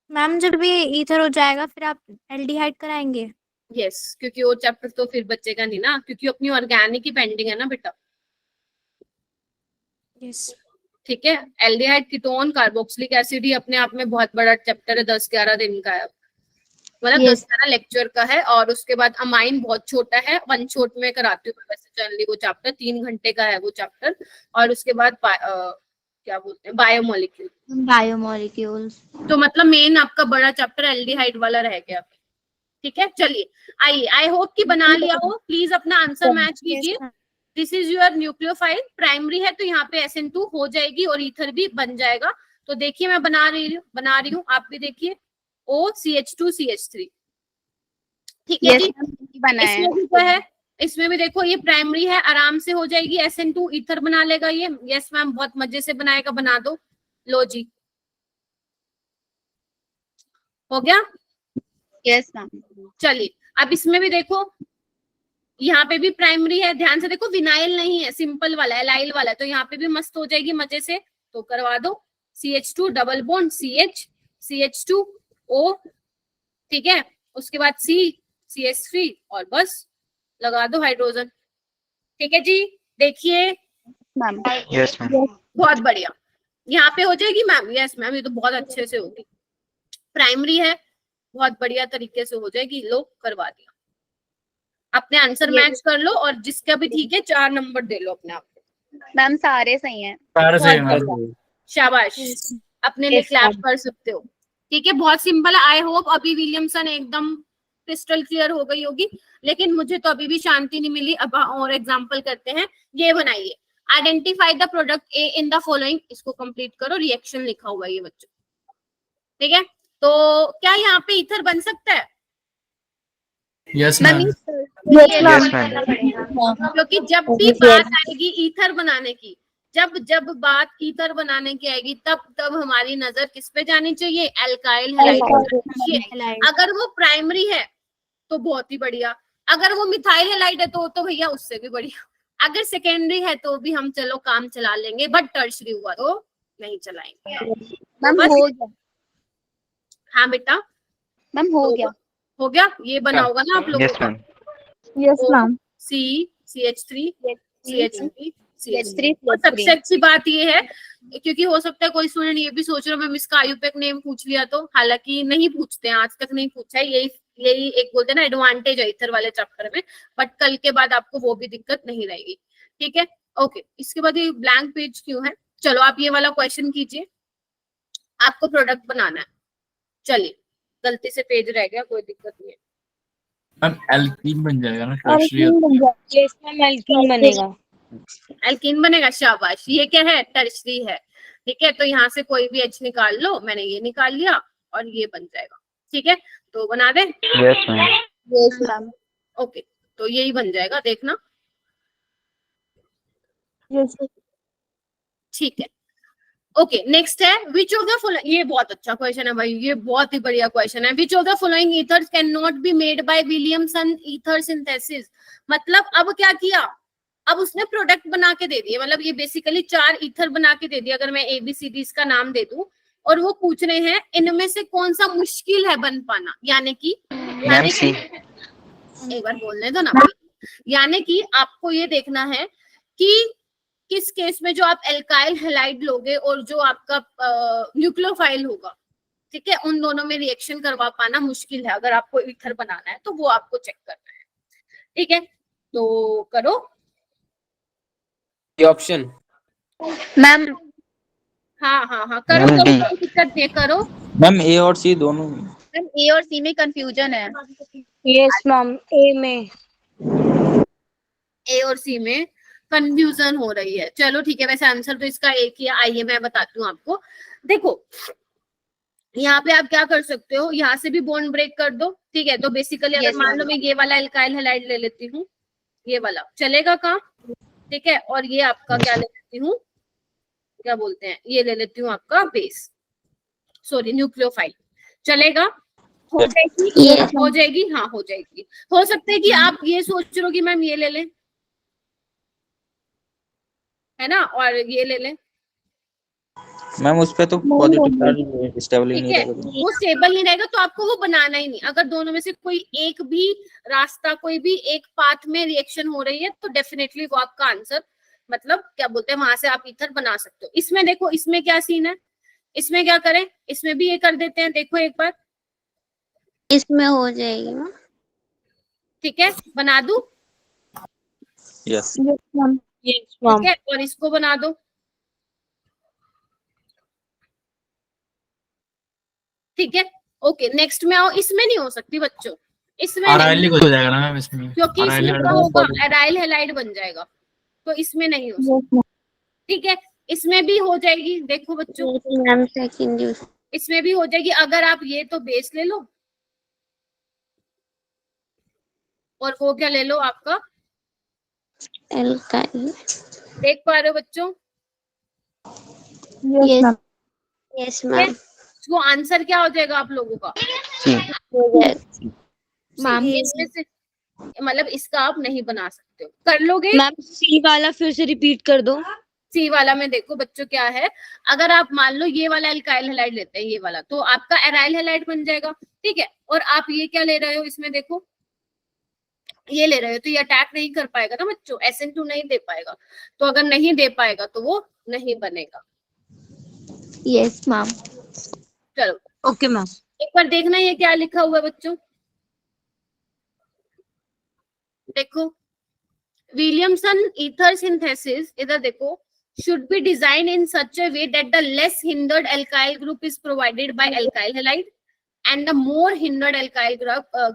मैम जब ये ईथर हो जाएगा फिर आप एल्डिहाइड कराएंगे? यस, क्योंकि वो चैप्टर तो फिर बचेगा नहीं ना, क्योंकि अपनी ऑर्गेनिक ही पेंडिंग है ना बेटा। यस ठीक है, एल्डिहाइड, कीटोन, कार्बोक्सिलिक एसिड ही अपने आप में बहुत बड़ा चैप्टर है, 10-11 दिन का है, मतलब 10-11 लेक्चर का है। और उसके बाद अमाइन बहुत छोटा है, 1 शॉट में कराती हूँ वैसे जनरली वो चैप्टर, 3 घंटे का है वो चैप्टर। और उसके बाद क्या बोलते हैं, बायोमोलिक्यूल्स। तो मतलब मेन आपका बड़ा चैप्टर एल्डिहाइड वाला रह गया, ठीक है। चलिए आइए, आई होप कि बना लिया हो, प्लीज अपना आंसर मैच कीजिए। This is your nucleophile, primary है तो यहाँ पे SN2 हो जाएगी और ईथर भी बन जाएगा। तो देखिए मैं बना रही हूँ, आप भी देखिए, OCH2CH3, ठीक है जी। इसमें भी जो है, इसमें भी देखो ये प्राइमरी है, आराम से हो जाएगी, SN2 ईथर बना लेगा ये। यस मैम, बहुत मजे से बनाएगा, बना दो। लो जी, हो गया। Yes ma'am. चलिए अब इसमें भी देखो, यहाँ पे भी प्राइमरी है, ध्यान से देखो, विनाइल नहीं है, सिंपल वाला, एलाइल वाला, तो यहाँ पे भी मस्त हो जाएगी मजे से। तो करवा दो, CH2 double bond CH, CH2O, ठीक है। उसके बाद CH3 और बस लगा दो हाइड्रोजन, ठीक है जी। देखिए मैम, यस मैम, बहुत बढ़िया, यहाँ पे हो जाएगी मैम। यस मैम, ये तो बहुत अच्छे से होगी, प्राइमरी है, बहुत बढ़िया तरीके से हो जाएगी। लो करवा दिया, अपने आंसर मैच कर लो और जिसका भी ठीक है 4 नंबर दे लो अपने आप को। मैम सारे सही हैं। सारे सही बहुत है। बढ़िया। शाबाश, अपने लिए क्लैप कर सकते हो। ठीक है, बहुत सिंपल है। आई होप अभी विलियमसन एकदम क्रिस्टल क्लियर हो गई होगी, लेकिन मुझे तो अभी भी शांति नहीं मिली। अब और एग्जांपल करते हैं। ये बनाइए, identify the product A in the following, इसको कंप्लीट करो। रिएक्शन लिखा हुआ है ये बच्चों, ठीक है। तो क्या यहाँ पे ईथर बन सकता है? Yes ma'am ma'am. Yes, ma'am. क्योंकि जब भी बात आएगी ईथर बनाने की, जब बात ईथर बनाने की आएगी, तब हमारी नजर किस पे जानी चाहिए? Alkyl halide. अगर वो प्राइमरी है तो बहुत ही बढ़िया, अगर वो मिथाइल हैलाइड है तो भैया उससे भी बढ़िया, अगर सेकेंडरी है तो भी हम चलो काम चला लेंगे, बट टर्शरी हुआ तो नहीं चलाएंगे। मैम बस- हो गया। हाँ बेटा, मैम हो गया। हो गया। ये बना होगा ना आप लोगों Yes, का? ma'am. Yes ma'am. CH3 CH3 CH3 और सबसे अच्छी बात ये है, क्योंकि हो सकता है कोई स्टूडेंट ये भी सोच रहा है मैम इसका आयुपेक नेम पूछ लिया तो, हालांकि नहीं पूछते हैं, आज तक नहीं पूछा है। यही एक बोलते हैं ना एडवांटेज है ईथर वाले चैप्टर में, बट कल के बाद आपको वो भी दिक्कत नहीं रहेगी। ठीक है, ओके। इसके बाद ये ब्लैंक पेज क्यों है? चलो आप ये वाला क्वेश्चन कीजिए, आपको प्रोडक्ट बनाना है। चलिए, गलती से पेज रह गया, कोई दिक्कत नहीं है। मैम एल्कीन बन जाएगा ना, टर्शरी। यस मैम, एल्कीन बनेगा। एल्कीन बनेगा, शाबाश। ये क्या है? टर्शरी है। ठीक है, तो यहाँ से कोई भी H निकाल लो, मैंने ये निकाल लिया और ये बन जाएगा। ठीक है, तो बना दे। Yes, ma'am. Yes ma'am. Okay, तो यही बन जाएगा, देखना। यस ठीक है, ओके। नेक्स्ट है विच ऑफ द फॉलोइंग, ये बहुत अच्छा क्वेश्चन है भाई, ये बहुत ही बढ़िया क्वेश्चन है। Which of the following ethers can not be made by Williamson ether synthesis. मतलब अब क्या किया? अब उसने प्रोडक्ट बना के दे दिए, मतलब ये बेसिकली 4 ईथर बना के दे दिए। अगर मैं ABCD इसका नाम दे दूं और वो पूछ रहे हैं इनमें से कौन सा मुश्किल है बन पाना, यानी कि Ma'am, C. एक बार बोलने दो ना। यानी कि आपको ये देखना है कि किस केस में जो आप एल्काइल हैलाइड लोगे और जो आपका न्यूक्लियोफाइल होगा, ठीक है, उन दोनों में रिएक्शन करवा पाना मुश्किल है। अगर आपको ईथर बनाना है तो वो आपको चेक करना है। ठीक है, तो करो ये ऑप्शन। मैम हाँ करो, Ma'am, D. कोई दिक्कत नहीं, करो। मैम ए और सी दोनों में। मैम A और C में कंफ्यूजन है। यस मैम, ए में। A और C में कंफ्यूजन हो रही है। चलो ठीक है, वैसे आंसर तो इसका एक ही है। आइए मैं बताती हूँ आपको। देखो, यहाँ पे आप क्या कर सकते हो, यहाँ से भी बॉन्ड ब्रेक कर दो। ठीक है, तो बेसिकली अगर Yes, मान ma'am. लो मैं ये वाला एल्काइल हैलाइड ले लेती हूँ, ये वाला चलेगा काम? ठीक है, और ये आपका क्या ले लेती हूँ, क्या बोलते हैं, ये ले लेती हूँ आपका बेस, सॉरी न्यूक्लियोफाइल, चलेगा? हो जाएगी? Yes. हो जाएगी, हाँ हो जाएगी। हो सकता है कि आप ये सोच रहे हो कि मैम ये ले लें, है ना, और ये ले लें। मैम उस पे तो पॉजिटिव चार्ज स्टेबल ही ठीक नहीं है, रहेगा। वो स्टेबल नहीं रहेगा तो आपको वो बनाना ही नहीं। अगर दोनों में से कोई एक भी रास्ता, कोई भी एक पाथ में रिएक्शन हो रही है तो डेफिनेटली वो आपका आंसर, मतलब क्या बोलते हैं, वहां से आप ईथर बना सकते हो। इसमें देखो, इसमें क्या सीन है, इसमें क्या करें, इसमें भी ये कर देते हैं, देखो एक बार। इसमें हो जाएगी मैम। ठीक है, बना दूं? यस। Yes ma'am. यस ठीक है, और इसको बना दो। ठीक है, ओके। नेक्स्ट में आओ। इसमें नहीं हो सकती बच्चों, इसमें आराइल नहीं, हो जाएगा ना मैम इसमें, क्योंकि आराइल इसमें क्या होगा, एराइल हैलाइड बन जाएगा, तो इसमें नहीं हो सकता। Yes ma'am. ठीक है, इसमें भी हो जाएगी। देखो बच्चों, मैम सेकंड यूज। इसमें भी हो जाएगी। अगर आप ये तो बेस ले लो और वो क्या ले लो आपका, एल्काइल। देख पा रहे हो बच्चों? Yes ma'am. Yes ma'am. वो आंसर क्या हो जाएगा आप लोगों का? मैम इसमें से मतलब इसका आप नहीं बना सकते हो, कर लोगे? मैम सी वाला फिर से रिपीट कर दो। सी वाला में देखो बच्चों क्या है, अगर आप मान लो ये वाला एल्काइल हैलाइड लेते हैं, ये वाला, तो आपका एराइल हैलाइड बन जाएगा। ठीक है, और आप ये क्या ले रहे हो, इसमें देखो ये ले रहे हो, तो ये अटैक नहीं कर पाएगा ना बच्चों, SN2 नहीं दे पाएगा। तो अगर नहीं दे पाएगा तो वो नहीं बनेगा। Yes ma'am. चलो ओके मैम। एक बार देखना ये क्या लिखा हुआ है बच्चों, देखो। विलियमसन ईथर सिंथेसिस, इधर देखो, should be designed in such a way that the less hindered alkyl group is provided by alkyl halide and the more hindered alkyl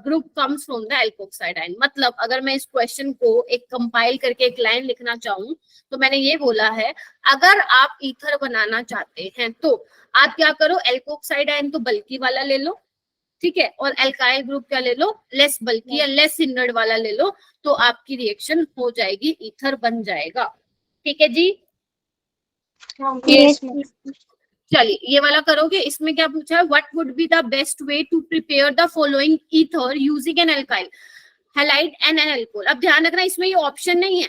group comes from the alkoxide ion. मतलब अगर मैं इस question को एक compile करके एक line लिखना चाहूँ तो मैंने ये बोला है, अगर आप ईथर बनाना चाहते हैं तो आप क्या करो, एल्कोक्साइड आयन तो बल्कि वाला ले लो, ठीक है, और एल्काइल ग्रुप क्या ले लो, लेस बल्कि या लेस हिंडर्ड वाला ले लो, तो आपकी रिएक्शन हो जाएगी, ईथर बन जाएगा। ठीक है जी, Yes, चलिए ये वाला करोगे। इसमें क्या पूछा है, what would be the best way to prepare the following ether using an alkyl halide and an alcohol. अब ध्यान रखना इसमें ये ऑप्शन नहीं है,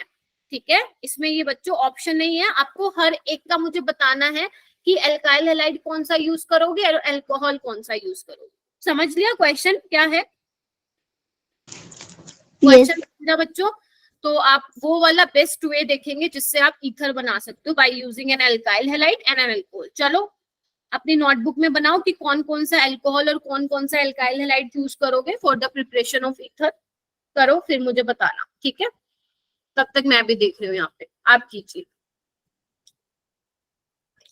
ठीक है, इसमें ये बच्चों ऑप्शन नहीं है, आपको हर एक का मुझे बताना है कि एल्काइल हैलाइड कौन सा यूज करोगे और अल्कोहल कौन सा यूज करोगे। समझ लिया क्वेश्चन क्या है? क्वेश्चन समझा बच्चों? तो आप वो वाला बेस्ट वे देखेंगे जिससे आप ईथर बना सकते हो by using an alkyl halide and an alcohol. चलो अपनी नोटबुक में बनाओ कि कौन कौन सा अल्कोहल और कौन कौन सा एल्काइल हैलाइड यूज करोगे for the preparation of ether. करो फिर मुझे बताना, ठीक है? तब तक मैं भी देख रही हूँ यहाँ पे, आप कीजिए।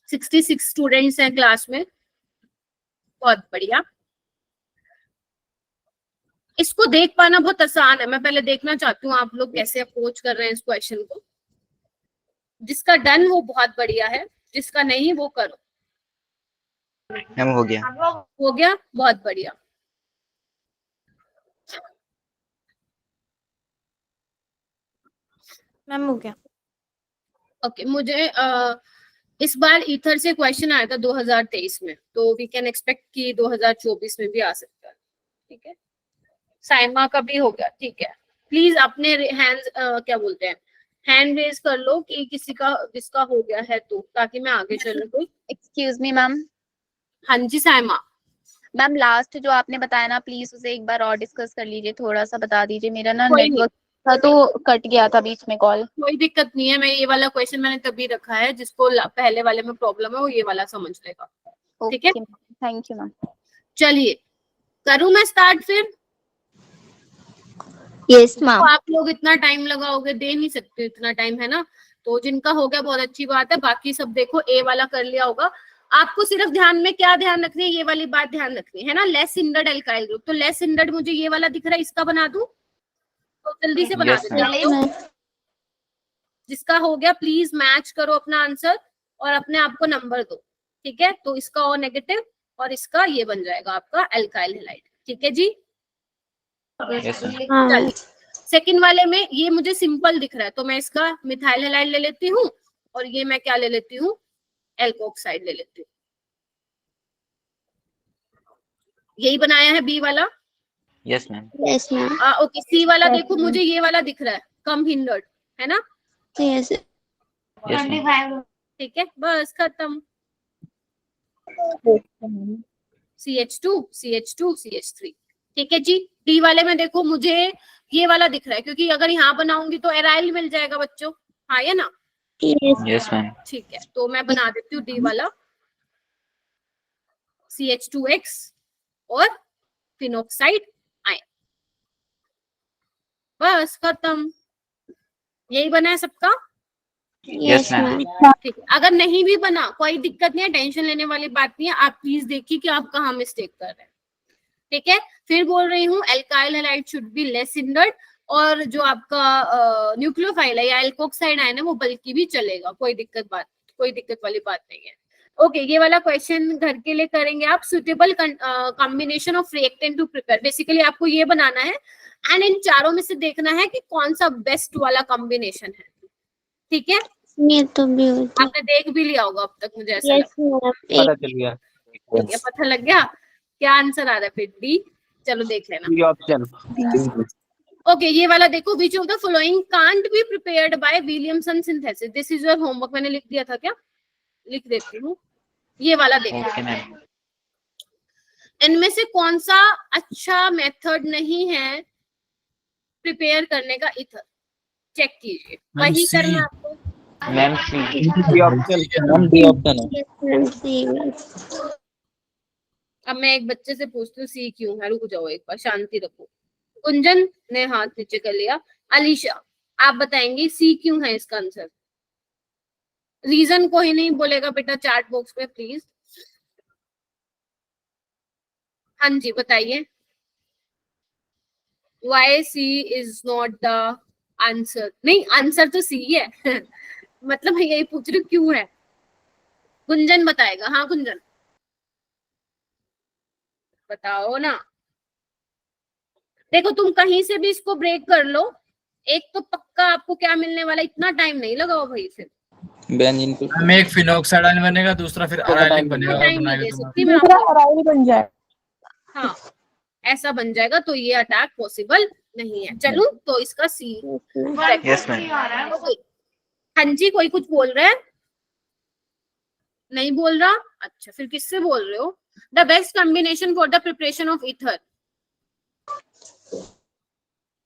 66 स्टूडेंट्स हैं क्लास में, बहुत बढ़िया। इसको देख पाना बहुत आसान है, मैं पहले देखना चाहती हूँ आप लोग कैसे अप्रोच कर रहे हैं इस क्वेश्चन को। जिसका डन वो बहुत बढ़िया है, जिसका नहीं वो करो। मैम हो गया। हो गया, बहुत बढ़िया। मैम हो गया। ओके, मुझे इस बार ईथर से क्वेश्चन आया था 2023 में, तो वी कैन एक्सपेक्ट कि 2024 में भी आ सकता है, ठीक है? साइमा का भी हो गया, ठीक है। प्लीज अपने हैंड क्या बोलते हैं, हैंड रेज कर लो कि किसी का जिसका हो गया है तो, ताकि मैं आगे चलूं। कोई एक्सक्यूज मी मैम। हाँ जी साइमा। मैम लास्ट जो आपने बताया ना, प्लीज उसे एक बार और डिस्कस कर लीजिए, थोड़ा सा बता दीजिए। मेरा ना कोई नेटवर्क था तो कट गया था बीच में कॉल। कोई दिक्कत नहीं है, मैं ये वाला क्वेश्चन मैंने तभी रखा है, जिसको पहले वाले में प्रॉब्लम है वो ये वाला समझ लेगा, ठीक है? Thank you ma'am. चलिए करूं मैं स्टार्ट फिर? Yes ma'am. तो आप लोग इतना टाइम लगाओगे, दे नहीं सकते इतना टाइम, है ना? तो जिनका हो गया बहुत अच्छी बात है, बाकी सब देखो ए वाला कर लिया होगा। आपको सिर्फ ध्यान में क्या ध्यान रखनी है, ये वाली बात ध्यान रखनी है ना, लेस हिंडर्ड एल्काइल ग्रुप। तो लेस हिंडर्ड मुझे ये वाला दिख रहा है, इसका बना दूं? तो जल्दी से बना देते। जिसका हो गया प्लीज मैच करो अपना आंसर और अपने आप को नंबर दो, ठीक है? तो इसका ओ नेगेटिव और इसका ये बन जाएगा आपका एल्काइल हैलाइड, ठीक है जी? चलिए सेकंड वाले में ये मुझे सिंपल दिख रहा है, तो मैं इसका मिथाइल हैलाइड ले लेती हूँ और ये मैं क्या ले लेती हूँ, एल्कोक्साइड ले लेती हूँ। यही बनाया है बी वाला। Yes ma'am. Yes ma'am. Okay, C वाला देखो, मुझे ये वाला दिख रहा है कम हिंडर्ड, है ना? यस। ठीक है, बस खत्म। CH2 CH2 CH3, ठीक है जी। डी वाले में देखो मुझे ये वाला दिख रहा है, क्योंकि अगर यहाँ बनाऊंगी तो एराइल मिल जाएगा बच्चों, हाँ या ना? Yes ma'am. ठीक है, तो मैं बना देती हूँ डी वाला, CH2X और फिनॉक्साइड आयन, बस खत्म। यही बना है सबका? Yes ma'am. ठीक है, अगर नहीं भी बना कोई दिक्कत नहीं है, टेंशन लेने वाली बात नहीं है। आप प्लीज देखिए कि आप कहाँ मिस्टेक कर रहे हैं, ठीक है? फिर बोल रही हूँ alkyl halide should be less hindered, और जो आपका न्यूक्लियोफाइल है या एल्कोक्साइड आयन है वो बल्कि भी चलेगा, कोई दिक्कत वाली बात नहीं है। ओके, ये वाला क्वेश्चन घर के लिए करेंगे आप। Suitable combination of reactant to prepare, basically आपको ये बनाना है एंड इन चारों में से देखना है कि कौन सा बेस्ट वाला कॉम्बिनेशन है, ठीक है? ये तो भी होती। आपने देख भी लिया होगा अब तक, मुझे ऐसा यस लगता मैम। पता चल गया। है। पता लग गया क्या आंसर आ रहा है? फिर डी, चलो देख लेना। ऑप्शन। ओके, ये वाला देखो, which of the following can't be prepared by Williamson synthesis. This is your homework, मैंने लिख दिया था क्या? लिख देती हूँ। ये वाला देखो, ओके मैम। इनमें से कौन सा अच्छा मेथड नहीं है प्रिपेयर करने का ईथर? चेक कीजिए, वही सी। करना आपको। Ma'am C. D option. Ma'am D option है। Yes ma'am. C ma'am. अब मैं एक बच्चे से पूछती हूँ सी क्यों है, रुक जाओ एक बार, शांति रखो। कुंजन ने हाथ नीचे कर लिया। अलीशा, आप बताएंगे सी क्यों है इसका आंसर। रीजन कोई नहीं बोलेगा बेटा चैट बॉक्स में प्लीज। हाँ जी बताइए। Why C is not the answer. नहीं आंसर तो सी है मतलब मैं यही पूछ रही हूँ क्यों है। गुंजन बताएगा। हाँ गुंजन बताओ ना। देखो तुम कहीं से भी इसको ब्रेक कर लो, एक तो पक्का आपको क्या मिलने वाला, इतना टाइम नहीं लगाओ भाई फिर। बेंजीन को हमें एक फिनोक्साइड आयन बनेगा, दूसरा फिर अराइलिक बनेगा। टाइम नहीं बनाएगा दे तो सकती मैं दूसरा आपको। अराइल बन जाए। हाँ ऐसा बन जाएगा तो ये अटैक पॉसिबल नहीं है। चलो तो इसका सी। Yes ma'am. हाँ जी कोई कुछ बोल रहा है? नहीं बोल रहा? अच्छा फिर किससे बोल रहे हो? The best combination for the preparation of ether.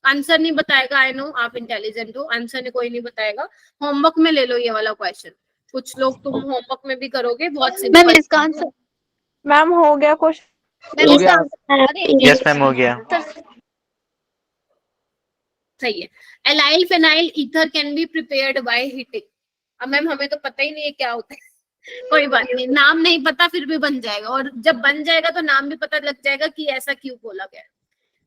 Answer नहीं बताएगा। आई नो आप इंटेलिजेंट हो, आंसर ने कोई नहीं बताएगा। होमवर्क में ले लो ये वाला क्वेश्चन। कुछ लोग तुम होमवर्क में भी करोगे, बहुत मैम सिंपल। इसका आंसर मैम हो गया क्वेश्चन। हो गया। यस मैम हो गया। सही है। Allyl phenyl ether can be prepared by heating. अब मैम हमें तो पता ही नहीं है क्या होता है कोई बात नहीं, नाम नहीं पता फिर भी बन जाएगा, और जब बन जाएगा तो नाम भी पता लग जाएगा कि ऐसा क्यों बोला गया।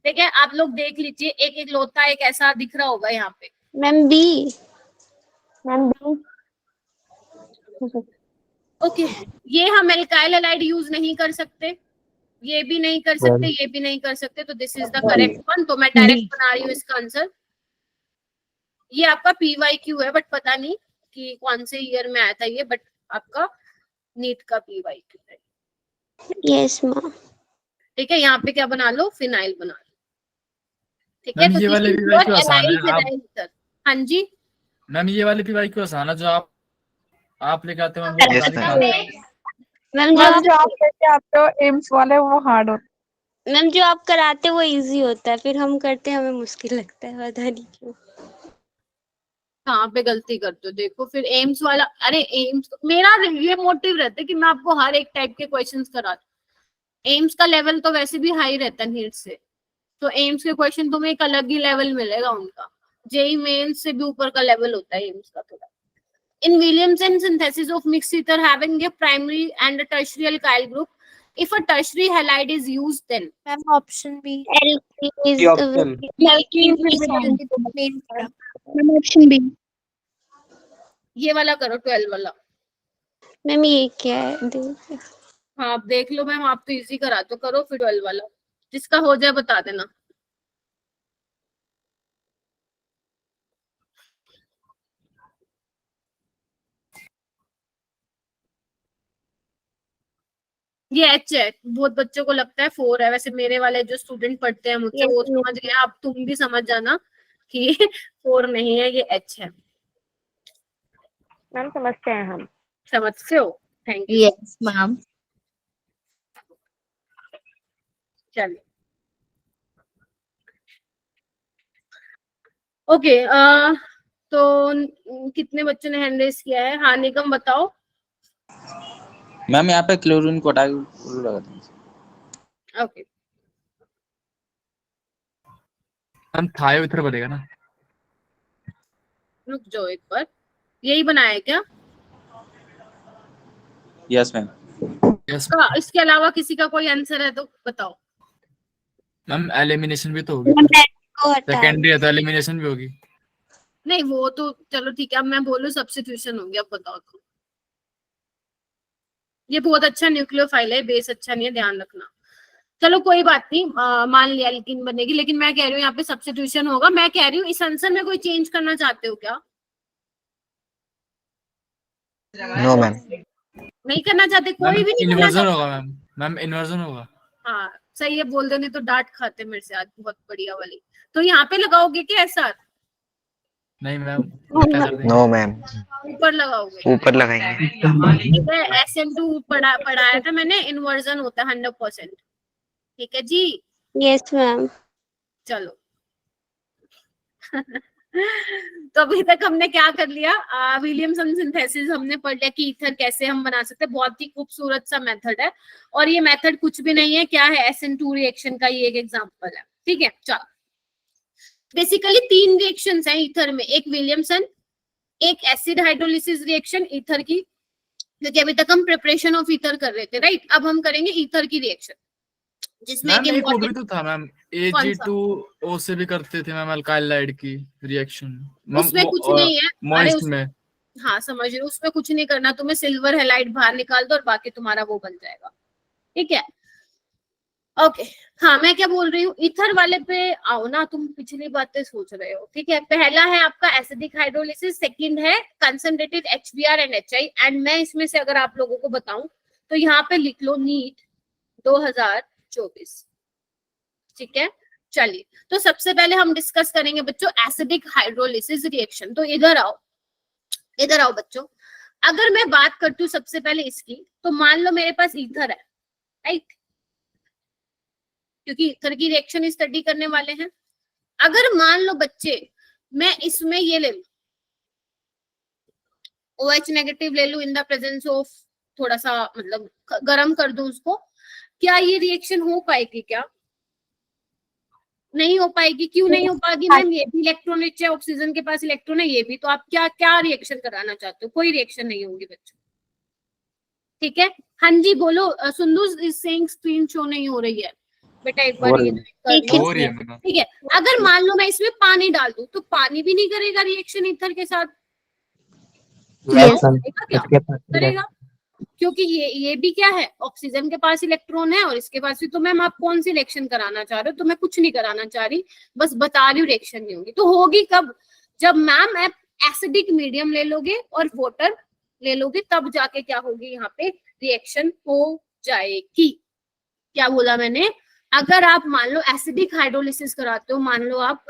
ठीक है आप लोग देख लीजिए, एक एक लोता एक ऐसा दिख रहा होगा यहाँ पे। Ma'am B. मैम ओके ये हम एल्काइल हैलाइड यूज नहीं कर सकते, ये भी नहीं कर सकते, ये भी नहीं कर सकते, तो this is the correct one. तो मैं डायरेक्ट बना रही हूँ इसका आंसर। ये आपका PYQ है, बट पता नहीं कि कौन से ईयर में आया था ये, बट आपका नीट का PYQ है। Yes ma'am. ठीक है यहाँ पे क्या बना लो, फिनाइल बना लो। ठीक है मैम तो ये वाले this is PYQ your आसान है। allyl phenyl ether। हाँ जी मैम ये वाले PYQ आसान है, जो आप लेके आते हो मैम वो Yes, बता ma'am. दीजिए। मैम मैम जो आप लेके आते हो एम्स वाले वो हार्ड होते मैम जो आप कराते वो इजी होता है, फिर हम करते हैं हमें मुश्किल लगता है, पता नहीं क्यों। कहाँ पे गलती करते हो देखो फिर एम्स वाला। अरे एम्स मेरा ये मोटिव रहता है कि मैं आपको हर एक टाइप के क्वेश्चंस कराती। एम्स का लेवल तो वैसे भी हाई रहता है नीट से, तो एम्स के क्वेश्चन तुम्हें एक अलग ही लेवल मिलेगा उनका। जेई मेंस से भी ऊपर का लेवल होता है एम्स का थोड़ा। In Williamson synthesis of mixed ether having a primary and a tertiary alkyl group, if a tertiary halide is used, then ma'am option B. Option B. ये वाला करो 12 वाला। मैम ये क्या है? हाँ आप देख लो मैम, आप तो इजी करा तो करो फिर 12 वाला, जिसका हो जाए बता देना। ये H है, बहुत बच्चों को लगता है 4 है, वैसे मेरे वाले जो स्टूडेंट पढ़ते हैं मुझसे वो समझ गए, अब तुम भी समझ जाना कि 4 नहीं है, ये H है। मैम समझते हैं हम। समझते हो? Thank you. Yes ma'am. चलिए ओके तो कितने बच्चों ने हैंड रेस किया है? हाँ निगम बताओ। मैम यहाँ पे क्लोरीन को हटा के लगा दें। ओके हम थायो इधर बनेगा ना। रुक जाओ एक बार, यही बनाया है क्या? Yes ma'am. यस इसके अलावा किसी का कोई आंसर है तो बताओ। मैम एलिमिनेशन भी तो होगी, सेकेंडरी है तो एलिमिनेशन भी होगी। नहीं वो तो चलो ठीक है, अब मैं बोलूं सब्स्टिट्यूशन हो गया, अब बताओ तो। ये बहुत अच्छा न्यूक्लियोफाइल है, बेस अच्छा नहीं है, ध्यान रखना। चलो कोई बात नहीं, मान लिया एल्कीन बनेगी, लेकिन मैं कह रही हूँ यहाँ पे सब्स्टिट्यूशन होगा। मैं कह रही हूँ इस आंसर में कोई चेंज करना चाहते हो क्या? No ma'am. नहीं करना चाहते? कोई भी नहीं करना इन्वर्जन चाहता? होगा मैम इन्वर्जन होगा। हाँ सही है, बोल देने तो डांट खाते मेरे से आज, बहुत बढ़िया वाली। तो यहाँ पे लगाओगे क्या ऐसा? नहीं मैम क्या कर दें? No ma'am. ऊपर लगाओगे? ऊपर लगाएंगे। SN2 पढ़ाया था मैंने, इन्वर्जन होता है 100%। ठीक है जी। Yes ma'am. चलो तो अभी तक हमने क्या कर लिया, विलियमसन सिंथेसिस हमने पढ़ लिया कि ईथर कैसे हम बना सकते हैं, बहुत ही खूबसूरत सा मेथड है। और ये मेथड कुछ भी नहीं है, क्या है, SN2 रिएक्शन का ये एक एग्जांपल है। ठीक है चलो बेसिकली 3 रिएक्शंस हैं ईथर में, एक विलियमसन, एक एसिड हाइड्रोलिसिस रिएक्शन ईथर की, क्योंकि अभी तक हम प्रिपरेशन ऑफ ईथर कर रहे थे, राइट। अब हम करेंगे ईथर की रिएक्शन, जिसमें मैम एक एक वो भी इम्पोर्टेंट तो था मैम, कौन सा? Ag2O से भी करते थे मैम अल्काइल लाइड की रिएक्शन। उसमें कुछ नहीं है। अरे मॉइस्ट में हाँ समझ रहे हो, उसमें कुछ नहीं करना, तुम्हें सिल्वर हैलाइड बाहर निकाल दो और बाकी तुम्हारा वो बन जाएगा, ठीक है। ओके हाँ, मैं क्या बोल रही हूँ, ईथर वाले पे आओ ना, तुम पिछली बातें सोच रहे हो, ठीक है। पहला है आपका एसिडिक हाइड्रोलिसिस, सेकंड है concentrated HBr and HI, and मैं इसमें से अगर आप लोगों को बताऊं तो यहाँ पे लिख लो नीट 2024, ठीक है। चलिए, तो सबसे पहले हम डिस्कस करेंगे बच्चों एसिडिक हाइड्रोलिसिस रिएक्शन। तो इधर आओ, इधर आओ बच्चों। अगर मैं बात करती हूँ सबसे पहले इसकी, तो मान लो मेरे पास ईथर है, राइट, क्योंकि ईथर की रिएक्शन स्टडी करने वाले हैं। अगर मान लो बच्चे मैं इसमें ये ले लूं, OH नेगेटिव ले लूं इन द प्रेजेंस ऑफ, थोड़ा सा मतलब गर्म कर दूं उसको, क्या ये रिएक्शन हो पाएगी? क्या नहीं हो पाएगी? क्यों नहीं हो पाएगी मैम? ये भी इलेक्ट्रॉन रिच है, ऑक्सीजन के पास इलेक्ट्रॉन है, ये भी, तो आप क्या क्या रिएक्शन कराना चाहते हो? कोई रिएक्शन नहीं होगी बच्चों, ठीक है। हाँ जी बोलो, सुंदू इज सेइंग स्क्रीन शो नहीं हो रही है बेटा, एक बार ये हो रही है। ठीक है। अगर मान लो मैं इसमें पानी डाल दूं, तो पानी भी नहीं करेगा रिएक्शन ईथर के साथ, क्या करेगा? क्योंकि ये भी क्या है, ऑक्सीजन के पास इलेक्ट्रॉन है और इसके पास भी। तो मैम आप कौन सी रिएक्शन कराना चाह रहे हो? तो मैं कुछ नहीं कराना चाह रही, बस बता रही हूँ रिएक्शन नहीं होगी। तो होगी कब? जब मैम आप एसिडिक मीडियम ले लोगे और वाटर ले लोगे, तब जाके क्या होगी, यहाँ पे रिएक्शन हो जाएगी। क्या बोला मैंने? अगर आप मान लो एसिडिक हाइड्रोलिसिस कराते हो, मान लो आप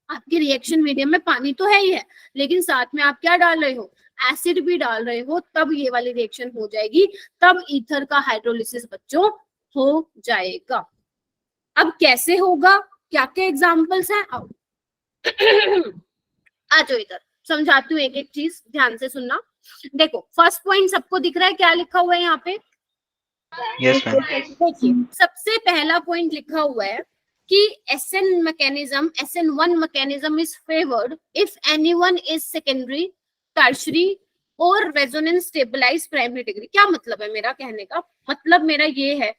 आपके रिएक्शन मीडियम में पानी तो है ही है, लेकिन साथ में आप क्या डाल रहे हो, एसिड भी डाल रहे हो, तब ये वाली रिएक्शन हो जाएगी, तब ईथर का हाइड्रोलिसिस बच्चों हो जाएगा। अब कैसे होगा, क्या क्या एग्जांपल्स हैं, आओ आ जाओ इधर, समझाती हूँ एक एक चीज, ध्यान से सुनना। देखो फर्स्ट पॉइंट सबको दिख रहा है, क्या लिखा हुआ है यहाँ पे? Yes ma'am. देखिए सबसे पहला पॉइंट लिखा हुआ है कि SN mechanism, SN1 mechanism is favored if anyone is secondary, tertiary और resonance stabilized primary degree। क्या मतलब है मेरा कहने का? मतलब मेरा ये है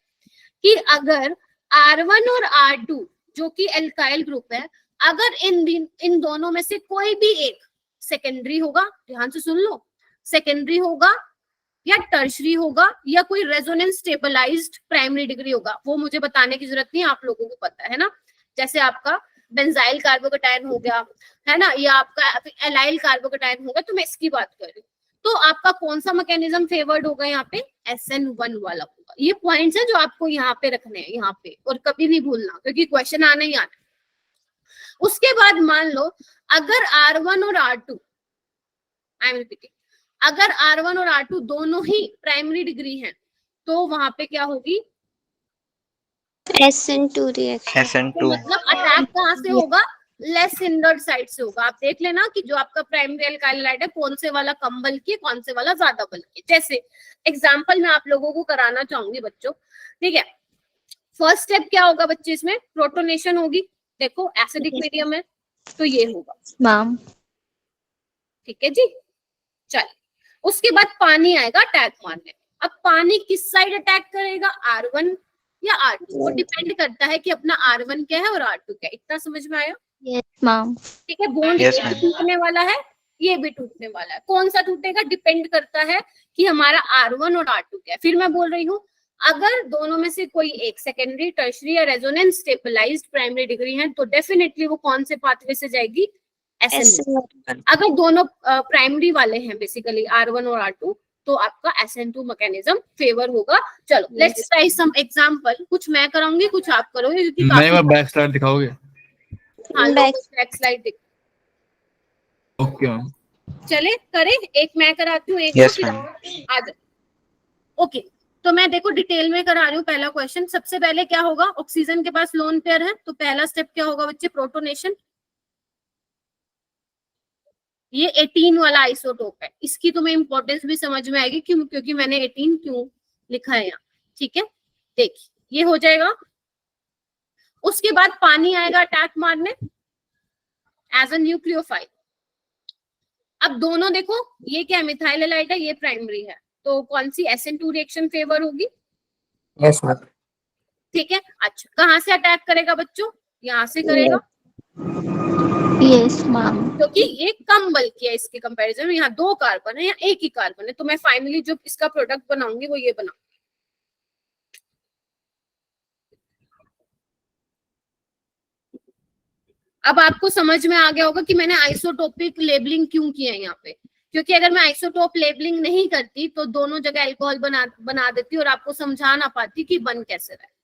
कि अगर R1 और R2 जो कि एल्काइल ग्रुप है, अगर इन दोनों में से कोई भी एक सेकेंडरी होगा, ध्यान से सुन लो, सेकेंडरी होगा या टर्शरी होगा या कोई रेजोनेंस स्टेबलाइज्ड प्राइमरी डिग्री होगा, वो मुझे बताने की जरूरत नहीं, आप लोगों को पता है ना। जैसे आपका बेंजाइल कार्बोकेटायन हो गया है ना, या आपका एलाइल कार्बोकेटायन होगा, तो मैं इसकी बात कर रही हूँ। तो आपका कौन सा मैकेनिज्म फेवर्ड होगा यहाँ पे? SN1 वाला होगा। ये पॉइंट्स है जो आपको यहाँ पे रखने हैं, यहाँ पे, और कभी नहीं भूलना, क्योंकि क्वेश्चन आना ही आना। उसके बाद मान लो अगर R1 और R2, आई एम रिपीटिंग, अगर R1 और R2 दोनों ही प्राइमरी डिग्री हैं, तो वहां पे क्या होगी? SN2 reaction. SN2 मतलब अटैक कहाँ से होगा? लेस हिंडर्ड साइड से होगा। आप देख लेना कि जो आपका प्राइमरी एल्काइल हाइड्राइड है, कौन से वाला कम बल्कि है, कौन से वाला ज्यादा बल्कि। जैसे एग्जांपल मैं आप लोगों को कराना चाहूंगी बच्चों, ठीक है। फर्स्ट स्टेप क्या होगा बच्चे? इसमें प्रोटोनेशन होगी। देखो एसिडिक मीडियम है तो ये होगा मैम। ठीक है जी। चलिए, उसके बाद पानी आएगा अटैक मारने। अब पानी किस साइड अटैक करेगा, R1 या R2? वो डिपेंड करता है कि अपना R1 क्या है और R2 क्या है। इतना समझ में आया? Yes ma'am. ठीक है। Bond Yes, ma'am. टूटने वाला है, ये भी टूटने वाला है। कौन सा टूटेगा? डिपेंड करता है कि हमारा R1 और R2 क्या है। फिर मैं बोल रही हूँ, अगर दोनों में से कोई एक सेकेंडरी, टर्शरी या रेजोनेंस स्टेबलाइज्ड प्राइमरी डिग्री है, तो डेफिनेटली वो कौन से पाथवे से जाएगी? SN1। अगर दोनों प्राइमरी वाले हैं बेसिकली R1 और R2, तो आपका SN2 मैकेनिज्म फेवर होगा। चलो लेट्स ट्राई सम एग्जांपल। कुछ मैं कराऊंगी, कुछ आप करोगे, क्योंकि नहीं वो बैक स्लाइड दिखाओगे? हाँ बैक स्लाइड दिख। Okay ma'am. चले करें, एक मैं कराती हूँ, एक Yes, फिर ma'am. आ जाए। ओके, तो मैं देखो डिटेल में करा रही हूँ। पहला क्वेश्चन, सबसे पहले क्या होगा? ऑक्सीजन के पास लोन पेयर है, तो पहला स्टेप क्या होगा बच्चे? प्रोटोनेशन। ये 18 वाला आइसोटोप है, इसकी तुम्हें इंपॉर्टेंस भी समझ में आएगी क्यों, क्योंकि मैंने 18 क्यों लिखा है यहाँ। ठीक है, देखिए ये हो जाएगा। उसके बाद पानी आएगा अटैक मारने एज अ न्यूक्लियोफाइल। अब दोनों देखो, ये क्या मिथाइल हैलाइड है, ये प्राइमरी है, तो कौन सी SN2 रिएक्शन फेवर होगी? Yes ma'am. ठीक है। अच्छा, कहाँ से अटैक करेगा बच्चों? यहाँ से करेगा, यस मैम। क्योंकि ये कम बल्कि है इसके कंपैरिजन में। यहाँ 2 कार्बन है, यहाँ 1 ही कार्बन है, तो मैं फाइनली जो इसका प्रोडक्ट बनाऊंगी वो ये बनाऊंगी। अब आपको समझ में आ गया होगा कि मैंने आइसोटोपिक लेबलिंग क्यों किया है यहाँ पे, क्योंकि अगर मैं आइसोटोप लेबलिंग नहीं करती तो दोनों जगह अल्कोहल बना देती और आपको समझा ना पाती कि बन कैसे रहा है।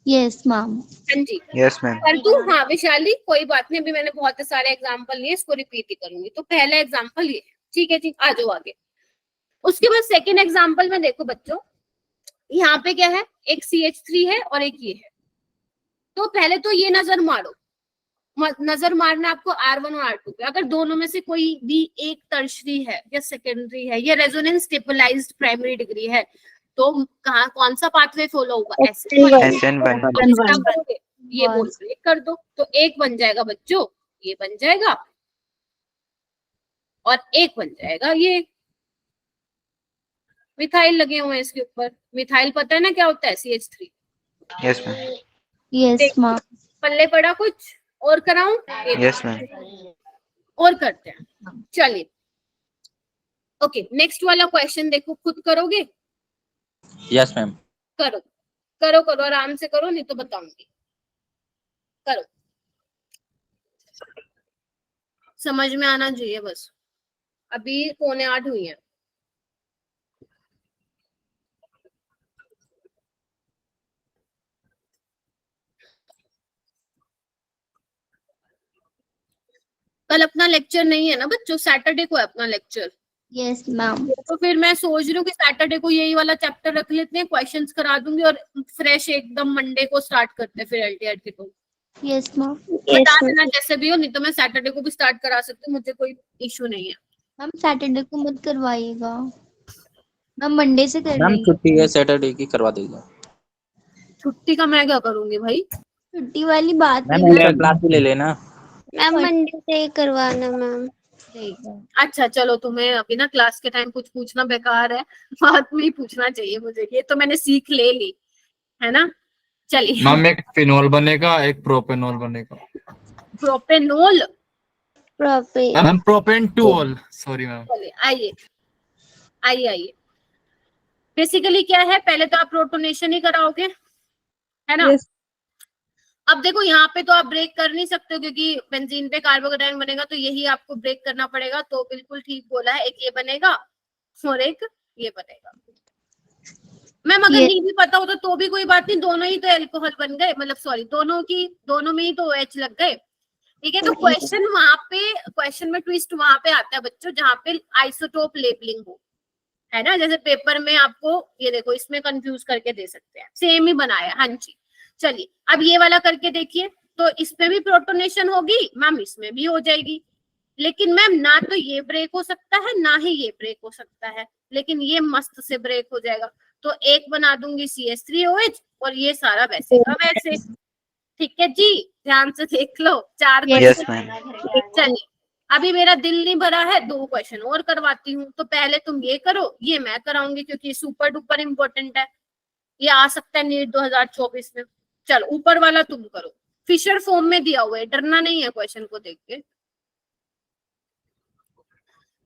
Yes ma'am. हाँ जी, यस मैम। कर दूं? हाँ विशाली, कोई बात नहीं, अभी मैंने बहुत सारे एग्जाम्पल लिए, इसको रिपीट ही करूंगी। तो पहला एग्जाम्पल ये है, ठीक है जी, आ जाओ आगे। उसके बाद सेकेंड एग्जाम्पल में देखो बच्चों, यहाँ पे क्या है, एक CH3 है और एक ये है। तो पहले तो ये नजर मारो, नजर मारना आपको R1 और R2 पे। अगर दोनों में से कोई भी एक टर्शरी है या सेकेंडरी है या रेजोनेंस स्टेबलाइज्ड प्राइमरी डिग्री है, तो कहाँ कौन सा पाथवे फॉलो होगा? SN1। ये बोल ब्रेक कर दो, तो एक बन जाएगा बच्चों, ये बन जाएगा, और एक बन जाएगा ये। मिथाइल लगे हुए हैं इसके ऊपर। मिथाइल पता है ना क्या होता है? CH3। Yes ma'am. Yes ma'am. पल्ले पड़ा कुछ और कराऊं? Yes ma'am. और करते हैं, चलिए। ओके, नेक्स्ट वाला क्वेश्चन देखो, खुद करोगे? Yes ma'am. करो करो करो, आराम से करो, नहीं तो बताऊंगी। करो, समझ में आना चाहिए बस। अभी 7:45 हुई है। कल अपना लेक्चर नहीं है ना बच्चों, सैटरडे को है अपना लेक्चर। Yes ma'am. तो फिर मैं सोच रही हूँ कि सैटरडे को यही वाला चैप्टर रख लेते हैं, क्वेश्चंस करा दूंगी और फ्रेश एकदम मंडे को स्टार्ट करते हैं फिर LTR के। तो यस मैम। बता देना जैसे भी हो, नहीं तो मैं सैटरडे को भी स्टार्ट करा सकती हूँ, मुझे कोई इशू नहीं है। मैम सैटरडे को मत करवाइएगा, मैम मंडे से कर मैम रही हूँ। छुट्टी है सैटरडे की, करवा देगा। छुट्टी का मैं क्या करूंगी भाई? छुट्टी वाली बात मैम नहीं एक्स्ट्रा क्लास भी ले लेना। मैम मंडे से ही करवाना मैम। अच्छा चलो, तुम्हें अभी ना क्लास के टाइम कुछ पूछना बेकार है, बाद में ही पूछना चाहिए मुझे, ये तो मैंने सीख ले ली है ना। चलिए, मैम एक फिनोल बनेगा, एक प्रोपेनॉल बनेगा। Propanol? Ma'am propane two all, sorry ma'am. चलिए आइए आइए आइए। बेसिकली क्या है, पहले तो आप प्रोटोनेशन ही कराओगे है ना। Yes. अब देखो यहाँ पे तो आप ब्रेक कर नहीं सकते हो, क्योंकि बेंजीन पे कार्बोकेटायन बनेगा, तो यही आपको ब्रेक करना पड़ेगा। तो बिल्कुल ठीक बोला है, एक ये बनेगा और एक ये बनेगा। मैम अगर नहीं भी पता होता तो भी कोई बात नहीं, दोनों ही तो अल्कोहल बन गए, मतलब सॉरी, दोनों में ही तो OH लग गए। ठीक है, तो क्वेश्चन में ट्विस्ट वहां पे आता है बच्चों, जहाँ पे आइसोटोप लेबलिंग हो, है ना। जैसे पेपर में आपको ये देखो, इसमें कंफ्यूज करके दे सकते हैं, सेम ही बनाया। हाँ जी, चलिए अब ये वाला करके देखिए। तो इसमें भी प्रोटोनेशन होगी मैम, इसमें भी हो जाएगी, लेकिन मैम ना तो ये ब्रेक हो सकता है ना ही ये ब्रेक हो सकता है, लेकिन ये मस्त से ब्रेक हो जाएगा। तो एक बना दूंगी CH3OH और ये सारा वैसे का वैसे। ठीक है जी, ध्यान से देख लो। 4 यस क्वेश्चन। मैम। चलिए, अभी मेरा दिल नहीं भरा है, 2 क्वेश्चन और करवाती हूँ। तो पहले तुम ये करो, ये मैं कराऊंगी, क्योंकि सुपर डुपर इम्पोर्टेंट है, ये आ सकता है नीट 2024 में। चलो ऊपर वाला तुम करो, फिशर फॉर्म में दिया हुआ है, डरना नहीं है क्वेश्चन को देख के।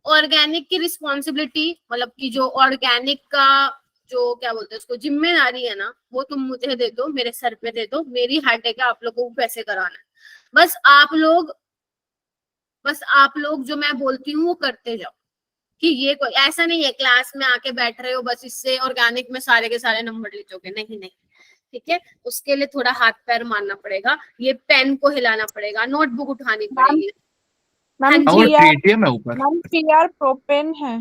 ऑर्गेनिक की रिस्पॉन्सिबिलिटी, मतलब कि जो ऑर्गेनिक का जो क्या बोलते हैं उसको, जिम्मेदारी है ना, वो तुम मुझे दे दो, मेरे सर पे दे दो। मेरी हेडेक है आप लोगों को कैसे कराना है। बस आप लोग जो मैं बोलती हूँ वो करते जाओ, कि ये कोई ऐसा नहीं है क्लास में आके बैठ रहे हो बस इससे ऑर्गेनिक में सारे के सारे नंबर लीचोगे, नहीं नहीं। ठीक है, उसके लिए थोड़ा हाथ पैर मारना पड़ेगा, ये पेन को हिलाना पड़ेगा, नोटबुक उठानी पड़ेगी। मैम वो TTM है ऊपर। मैम PR प्रोपेन है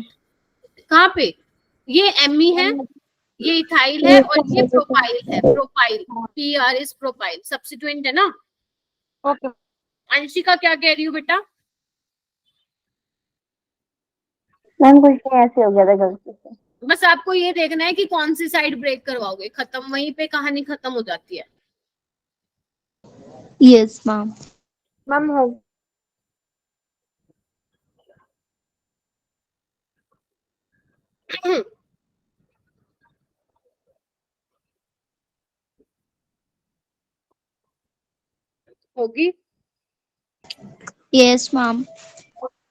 कहाँ पे? ये ME है, ये इथाइल है और ये प्रोपाइल है। Propyl, PR is propyl, substituent है ना। ओके अंशिका क्या कह रही हूँ बेटा? मैम कुछ नहीं, ऐसे हो गया था गलती से। बस आपको ये देखना है कि कौन सी साइड ब्रेक करवाओगे, खत्म, वहीं पे कहानी खत्म हो जाती है। Yes ma'am. मैम हो होगी। Yes ma'am.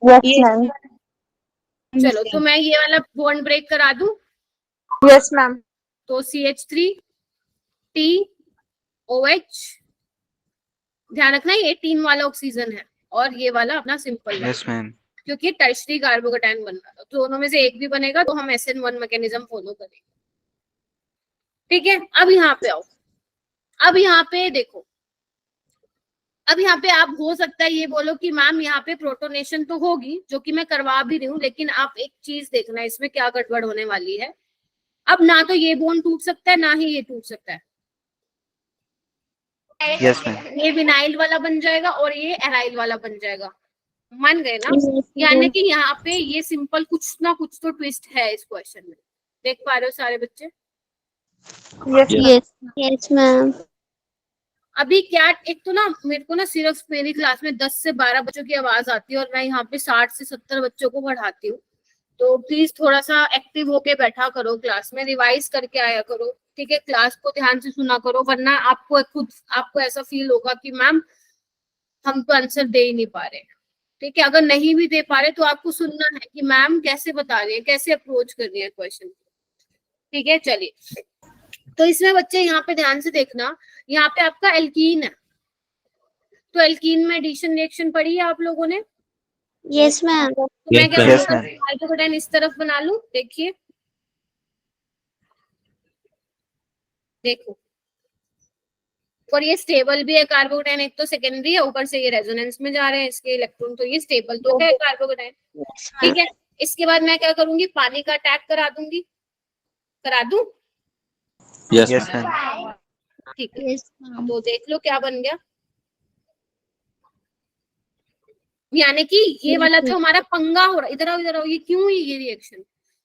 Yes ma'am. चलो तो मैं ये वाला बॉन्ड ब्रेक करा दूं। Yes ma'am. तो CH3 TOH, ध्यान रखना ये 3 वाला ऑक्सीजन है और ये वाला अपना सिंपल है, यस मैम। क्योंकि टर्शरी कार्बोकेटायन बन रहा है, दोनों में से एक भी बनेगा तो हम SN1 मैकेनिज्म फॉलो करेंगे। ठीक है, अब यहाँ पे आओ। अब यहाँ पे देखो, अब यहाँ पे आप हो सकता है ये बोलो कि मैम यहाँ पे प्रोटोनेशन तो होगी, जो कि मैं करवा भी रही हूँ, लेकिन आप एक चीज देखना इसमें क्या गड़बड़ होने वाली है। अब ना तो ये बोन टूट सकता है ना ही ये टूट सकता है। Yes ma'am. ये विनाइल वाला बन जाएगा और ये एराइल वाला बन जाएगा। मान गए ना? यानी कि यहाँ पे ये सिंपल कुछ ना कुछ तो ट्विस्ट है इस क्वेश्चन में। देख पा रहे हो सारे बच्चे? Yes yes ma'am. अभी क्या, एक तो ना मेरे को ना सिर्फ मेरी क्लास में 10 से 12 बच्चों की आवाज आती है और मैं यहाँ पे 60 से 70 बच्चों को पढ़ाती हूँ, तो प्लीज थोड़ा सा एक्टिव होके बैठा करो, क्लास में रिवाइज करके आया करो। ठीक है, क्लास को ध्यान से सुना करो, वरना आपको खुद आपको ऐसा फील होगा कि मैम हम तो आंसर दे ही नहीं पा रहे। ठीक है, अगर नहीं भी दे पा रहे तो आपको सुनना है कि मैम कैसे बता रही है, कैसे अप्रोच कर रही है क्वेश्चन। ठीक है, चलिए। तो इसमें बच्चे यहाँ पे ध्यान से देखना, यहाँ पे आपका एल्कीन है, तो एल्कीन में एडिशन रिएक्शन पढ़ी है आप लोगों ने? Yes ma'am. तो मैं क्या Yes, करूँ, ma'am. कार्बोकेटायन इस तरफ बना लूं। देखिए, देखो, और ये स्टेबल भी है कार्बोकेटायन, एक तो सेकेंडरी है, ऊपर से ये रेजोनेंस में जा रहे हैं इसके इलेक्ट्रॉन, तो ये स्टेबल तो है कार्बोकेटायन। ठीक है, इसके बाद मैं क्या करूंगी, पानी का अटैक करा दूंगी, करा दूं? Yes yes ma'am. मैम। ठीक है, यस मैम। तो देख लो क्या बन गया। यानी कि ये वाला जो हमारा पंगा हो रहा, इधर आओ इधर आओ, ये क्यों हुई ये रिएक्शन?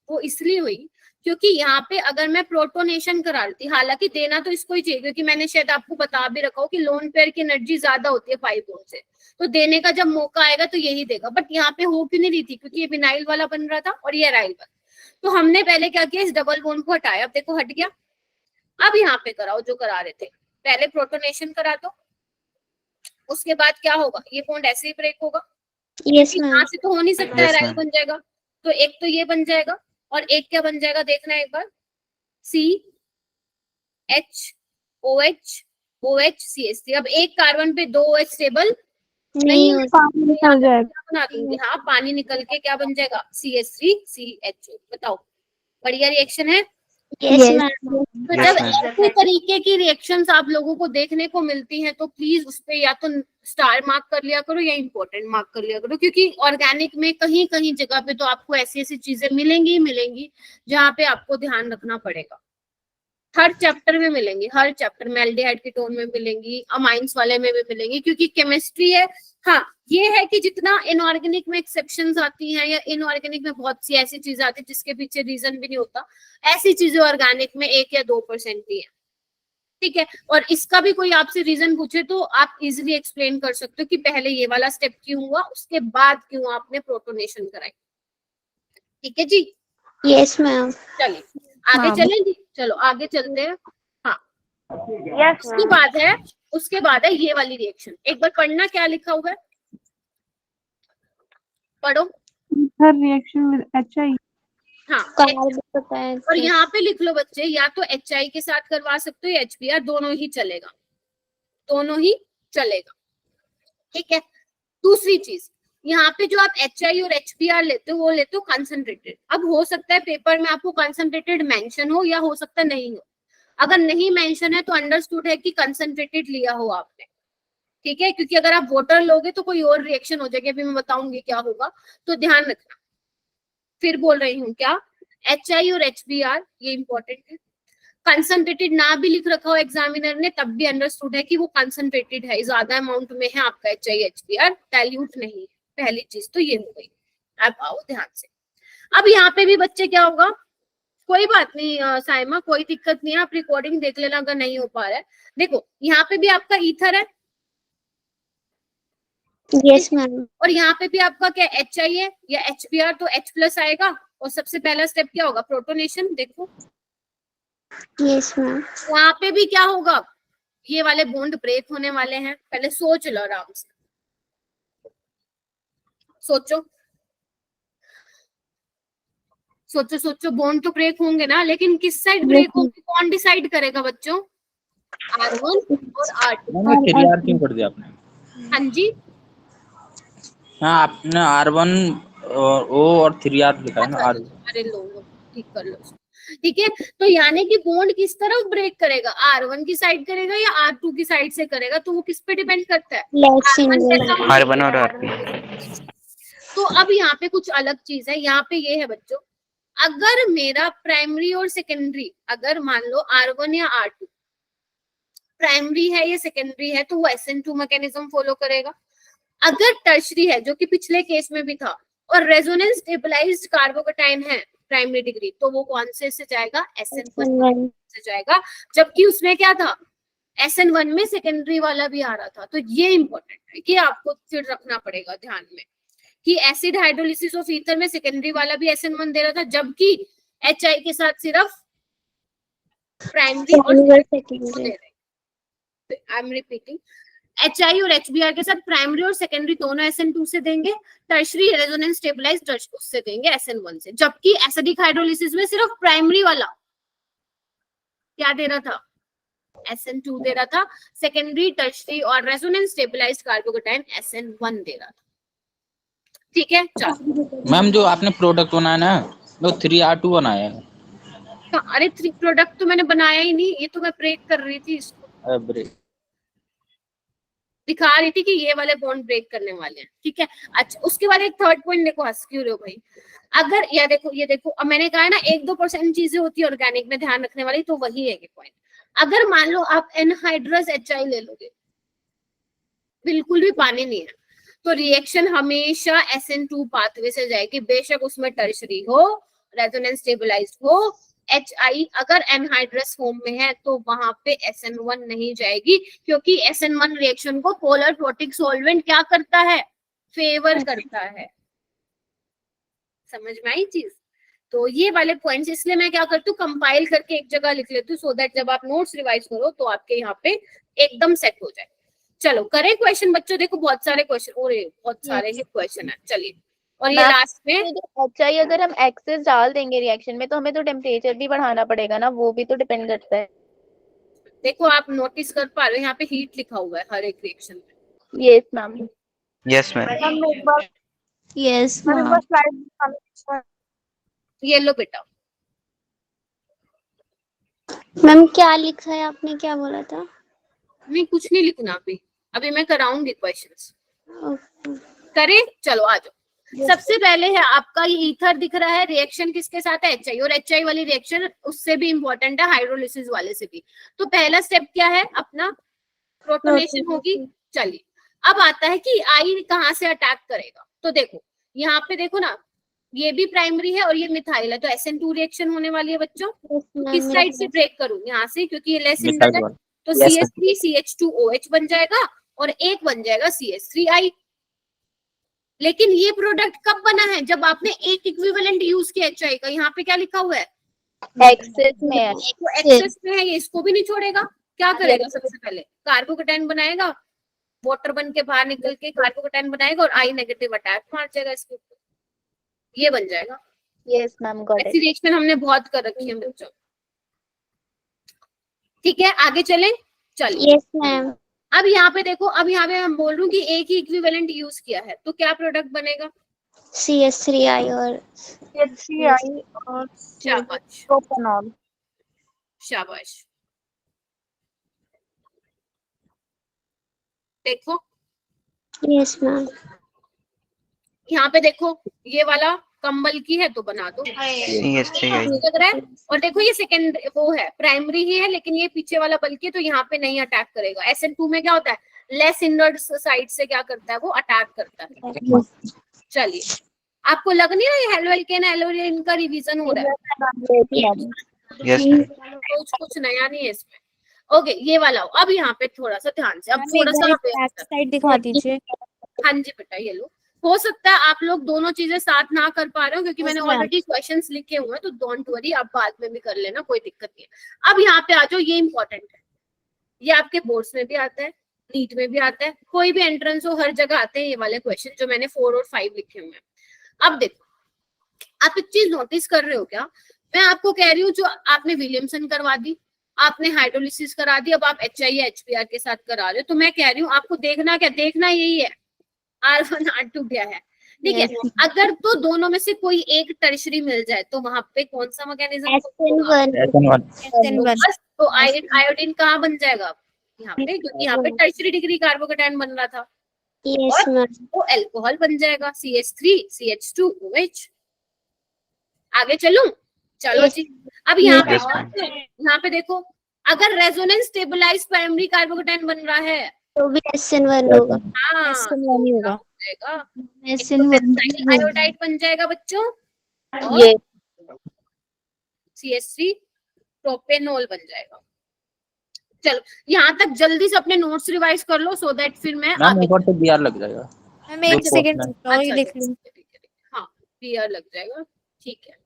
वो इसलिए हुई क्योंकि यहाँ पे अगर मैं प्रोटोनेशन करा लेती, हालांकि देना तो इसको ही चाहिए, क्योंकि मैंने शायद आपको बता भी रखा हो कि लोन पेयर की एनर्जी ज्यादा होती है 5 बॉन्ड से, तो देने का जब मौका आएगा तो यही देगा। बट यहाँ पे हो क्यों नहीं रही थी? क्योंकि ये विनाइल वाला बन रहा था और ये एराइल वाला, तो हमने पहले क्या किया, इस डबल बॉन्ड को हटाया। अब देखो हट गया। अब यहाँ पे कराओ जो करा रहे थे, पहले प्रोटोनेशन करा दो, उसके बाद क्या होगा, ये बॉन्ड ऐसे ही ब्रेक होगा। यस यहाँ मैम। से तो हो नहीं सकता, Yes, एराइल ma'am. बन जाएगा, तो एक तो ये बन जाएगा और एक क्या बन जाएगा देखना एक बार, CH OH अब एक कार्बन पे 2 OH स्टेबल नहीं नहीं पानी निकल जाएगा। बना दूंगी। हाँ, पानी निकल के क्या बन जाएगा, CH3CHO। बताओ, बढ़िया रिएक्शन है। Yes ma'am. तो Yes, जब ma'am. ऐसे तरीके की रिएक्शंस आप लोगों को देखने को मिलती हैं तो प्लीज उस पे या तो स्टार मार्क कर लिया करो या इंपॉर्टेंट मार्क कर लिया करो, क्योंकि ऑर्गेनिक में कहीं कहीं जगह पे तो आपको ऐसी ऐसी चीजें मिलेंगी जहाँ पे आपको ध्यान रखना पड़ेगा। हर चैप्टर में मिलेंगी, हर चैप्टर में एल्डिहाइड कीटोन में मिलेंगी, अमाइंस वाले में भी मिलेंगी, क्योंकि केमिस्ट्री है। हाँ, ये है कि जितना इनऑर्गेनिक में एक्सेप्शंस आती हैं या इनऑर्गेनिक में बहुत सी ऐसी चीजें आती है जिसके पीछे रीजन भी नहीं होता, ऐसी चीजें ऑर्गेनिक में 1 या 2% ही है। ठीक है, और इसका भी कोई आपसे रीजन पूछे तो आप इजिली एक्सप्लेन कर सकते हो कि पहले ये वाला स्टेप क्यों हुआ, उसके बाद क्यों आपने प्रोटोनेशन कराई। ठीक है जी, यस मैम। चलिए आगे चलें जी, चलो आगे चलते हैं। हाँ, यस उसके बाद है ये वाली रिएक्शन। एक बार पढ़ना क्या लिखा हुआ है, पढ़ो। Ether reaction with HI। हाँ, कार्बोकेटायन और यहाँ पे लिख लो बच्चे, या तो HI के साथ करवा सकते हो या HBr, दोनों ही चलेगा, दोनों ही चलेगा। ठीक है, दूसरी चीज, यहाँ पे जो आप HI और HBr लेते हो वो लेते हो कंसंट्रेटेड। अब हो सकता है पेपर में आपको कंसंट्रेटेड मेंशन हो या हो सकता है नहीं हो। अगर नहीं मेंशन है तो अंडरस्टूड है कि कंसंट्रेटेड लिया हो आपने। ठीक है, क्योंकि अगर आप वाटर लोगे तो कोई और रिएक्शन हो जाएगी, अभी मैं बताऊंगी क्या होगा, तो ध्यान रखना। फिर बोल रही हूँ क्या, HI और HBr ये इंपॉर्टेंट है। कंसंट्रेटेड ना भी लिख रखा हो एग्जामिनर ने तब भी अंडरस्टूड है कि वो कंसंट्रेटेड है, ज्यादा अमाउंट में है आपका HI HBr, डाइल्यूट नहीं है। पहली चीज तो ये हो गई। अब आओ ध्यान से, अब यहाँ पे भी बच्चे क्या होगा, कोई बात नहीं साइमा, कोई दिक्कत नहीं है, आप रिकॉर्डिंग देख लेना अगर नहीं हो पा रहा है। देखो यहाँ पे भी आपका ईथर है, यस मैम। और यहाँ पे भी आपका क्या HI है या HBr, तो H+ आएगा। और सबसे पहला स्टेप क्या होगा? प्रोटोनेशन। देखो यस मैम। वहां पे भी क्या होगा? ये वाले बॉन्ड ब्रेक होने वाले हैं। पहले सोच लो आराम से, सोचो सोचो सोचो। बॉन्ड तो ब्रेक होंगे ना, लेकिन किस साइड ब्रेक होंगे? कौन डिसाइड करेगा बच्चों? R1 और R2। मैम 3R क्यों कर दिया आपने? हाँ जी, हाँ आपने R1 और O और 3R लिखा है ना। R अरे लो ठीक कर लो इसको। ठीक है, तो यानी कि बॉन्ड किस तरफ ब्रेक करेगा? R1 की साइड करेगा या R2 की साइड से करेगा? तो वो किस पे डिपेंड करता है? R1 और R2। तो अब यहाँ पे कुछ अलग चीज है। यहाँ पे ये है बच्चों, अगर मेरा प्राइमरी और सेकेंडरी, अगर मान लो R1 या R2 प्राइमरी है या सेकेंडरी है, तो वो SN2 मैकेनिज्म फॉलो करेगा। अगर टर्शरी है, जो कि पिछले केस में भी था, और रेजोनेंस स्टेबलाइज्ड कार्बोकेटाइन है प्राइमरी डिग्री, तो वो कौन से जाएगा? SN1 से जाएगा। जबकि उसमें क्या था? SN1 में सेकेंडरी वाला भी आ रहा था। तो ये इंपॉर्टेंट है कि आपको फिर रखना पड़ेगा ध्यान में कि एसिड हाइड्रोलिसिस ऑफ ईथर में सेकेंडरी वाला भी SN1 दे रहा था, जबकि HI के साथ सिर्फ प्राइमरी और secondary. I am repeating, HI और HBr के साथ प्राइमरी और सेकेंडरी दोनों SN2 से देंगे, टर्शरी रेजोनेंस स्टेबलाइज्ड उससे देंगे SN1 से। जबकि एसिडिक हाइड्रोलिसिस में सिर्फ प्राइमरी वाला क्या दे रहा था? SN2 दे रहा था। सेकेंडरी, टर्शरी और रेजोनेंस स्टेबलाइज्ड कार्बोकेटाइन SN1 दे रहा था। ठीक है, चलो। मैम जो आपने प्रोडक्ट बनाया ना, वो 3R2 बनाया है। अरे 3 प्रोडक्ट तो मैंने बनाया ही नहीं, ये तो मैं ब्रेक कर रही थी इसको, ब्रेक दिखा रही थी कि ये वाले बॉन्ड ब्रेक करने वाले हैं। ठीक है, अच्छा उसके बाद एक थर्ड पॉइंट देखो, हंस क्यों रहे हो भाई? अगर ये देखो अब मैंने कहा है ना 1-2% चीजें होती है ऑर्गेनिक में ध्यान रखने वाली, तो वही है ये पॉइंट। अगर मान लो आप एनहाइड्रस HI ले लोगे, बिल्कुल भी पानी नहीं है, तो रिएक्शन हमेशा SN2 पाथवे से जाएगी, बेशक उसमें टर्शरी हो, रेजोनेंस स्टेबलाइज्ड हो। HI अगर एनहाइड्रस फॉर्म में है तो वहां पे SN1 नहीं जाएगी, क्योंकि SN1 रिएक्शन को पोलर प्रोटिक सॉल्वेंट क्या करता है? फेवर करता है। समझ में आई चीज? तो ये वाले पॉइंट्स इसलिए मैं क्या करती हूँ, कंपाइल करके एक जगह लिख लेती हूँ, सो दैट जब आप नोट्स रिवाइज करो तो आपके यहाँ पे एकदम सेट हो जाए। चलो करें क्वेश्चन बच्चों, देखो बहुत सारे क्वेश्चन, और बहुत सारे ही क्वेश्चन है। चलिए, और ये लास्ट में HI अगर हम एक्सेस डाल देंगे रिएक्शन में, तो हमें तो टेम्परेचर भी बढ़ाना पड़ेगा ना, वो भी तो डिपेंड करता है। देखो आप नोटिस कर पा रहे हो, यहाँ पे हीट लिखा हुआ है हर एक रिएक्शन में। Yes ma'am. Yes ma'am. Yes ma'am. ये लो बेटा, मैम क्या लिखा है आपने, क्या बोला था? नहीं कुछ नहीं लिखना अभी मैं कराऊंगी क्वेश्चंस। करें, चलो आ जाओ। सबसे पहले है आपका ये ईथर दिख रहा है, रिएक्शन किसके साथ है? HI, और HI वाली रिएक्शन उससे भी इंपॉर्टेंट है, हाइड्रोलिसिस वाले से भी। तो पहला स्टेप क्या है अपना? प्रोटोनेशन होगी। चलिए, अब आता है कि I कहाँ से अटैक करेगा। तो देखो यहाँ पे देखो ना, ये भी प्राइमरी है और ये मिथाइल है, तो SN2 रिएक्शन होने वाली है बच्चों। किस साइड से ब्रेक करूं? यहाँ से, क्योंकि ये लेस इंडर है, तो CH3 CH2OH बन जाएगा और एक बन जाएगा CH3I। लेकिन ये प्रोडक्ट कब बना है? जब आपने एक इक्विवेलेंट यूज किया HI का। यहाँ पे क्या लिखा हुआ है? एक्सेस में है। तो एक्सेस में है, ये इसको भी नहीं छोड़ेगा। क्या करेगा? सबसे पहले कार्बोकेटाइन बनाएगा, वाटर बन के बाहर निकल के कार्बोकेटाइन बनाएगा और I नेगेटिव अटैक मार जाएगा इसके ऊपर, ये बन जाएगा। Yes ma'am, got it. ऐसी रिएक्शन हमने बहुत कर रखी है बच्चों। ठीक है, आगे चलें। चलिए, यस मैम। अब यहाँ पे देखो, अब यहाँ पे हम बोल रही हूँ कि एक ही इक्विवेलेंट यूज किया है, तो क्या प्रोडक्ट बनेगा? CH3I और शाबाश प्रोपेनॉल। शाबाश। देखो यस मैम। यहाँ पे देखो, ये वाला कंबल की है तो बना दो, CH3I। लग रहा है। और देखो ये सेकेंड वो है, प्राइमरी ही है, लेकिन ये पीछे वाला बल्कि है, तो यहाँ पे नहीं अटैक करेगा। SN2 में क्या होता है? लेस इनर्ट साइड से क्या करता है? वो अटैक करता है। चलिए, आपको लग नहीं रहा है हेलो एल्केन एलोरेन का रिवीजन हो रहा है? Yes ma'am. कुछ नया नहीं है इसमें। ओके, ये वाला हो। अब यहाँ पे थोड़ा सा ध्यान से, अब थोड़ा सा साइड दिखा दीजिए। हाँ जी बेटा ये लो। हो सकता है आप लोग दोनों चीजें साथ ना कर पा रहे हो क्योंकि मैंने ऑलरेडी क्वेश्चंस लिखे हुए हैं, तो डोंट वरी, आप बाद में भी कर लेना, कोई दिक्कत नहीं है। अब यहाँ पे आ जाओ, ये इंपॉर्टेंट है, ये आपके बोर्ड्स में भी आता है, नीट में भी आता है, कोई भी एंट्रेंस हो हर जगह आते हैं ये वाले क्वेश्चन जो मैंने 4 और 5 लिखे हुए हैं। अब देखो, आप एक चीज नोटिस कर रहे हो क्या, मैं आपको कह रही हूँ जो आपने विलियमसन करवा दी, आपने हाइड्रोलिसिस करा दी, अब आप HI या HBr के साथ करा रहे हो, तो मैं कह रही हूँ आपको देखना क्या, देखना यही है R1 R2 क्या है, ठीक है। अगर तो दोनों में से कोई एक टर्शरी मिल जाए तो वहां पे कौन सा मैकेनिज्म, तो आयोडीन कहाँ बन जाएगा, यहाँ पे, क्योंकि यहाँ पे टर्शरी डिग्री कार्बोकेटायन बन रहा था, और वो अल्कोहल बन जाएगा CH3 CH2 OH। आगे चलूं, चलो जी। अब यहाँ पे देखो, अगर रेजोनेंस स्टेबलाइज्ड प्राइमरी कार्बोकेटायन बन रहा है तो भी SN1 होगा। हाँ, SN1 ही होगा। आयोडाइड बन जाएगा बच्चों, ये CH3 प्रोपेनॉल बन जाएगा। चलो यहाँ तक जल्दी से अपने नोट्स रिवाइज कर लो, सो दैट फिर मैं मैम ऊपर तो BR लग जाएगा। मैम एक सेकंड अच्छा, लिख लूं। हाँ BR लग जाएगा, ठीक है।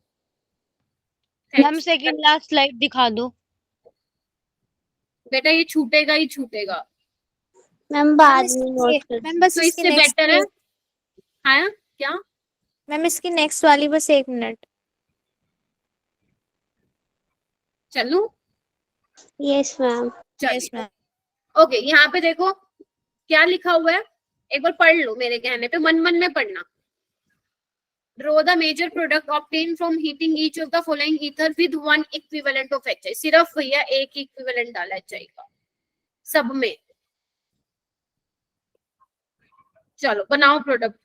मैम सेकंड लास्ट स्लाइड दिखा दो बेटा, ये छूटेगा ही छूटेगा, मैम बाद में नोट कर मैम, बस तो इसकी इससे नेक्स्ट बेटर है। हाँ क्या मैम, इसकी नेक्स्ट वाली बस 1 मिनट। चलूं? Yes ma'am. Yes ma'am. Okay, यहाँ पे देखो क्या लिखा हुआ है, एक बार पढ़ लो मेरे कहने पे, मन मन में पढ़ना। Draw the major product obtain from heating each of the following ether with 1 equivalent of HI। सिर्फ भैया एक इक्विवेलेंट डाला HI का सब में। चलो बनाओ प्रोडक्ट।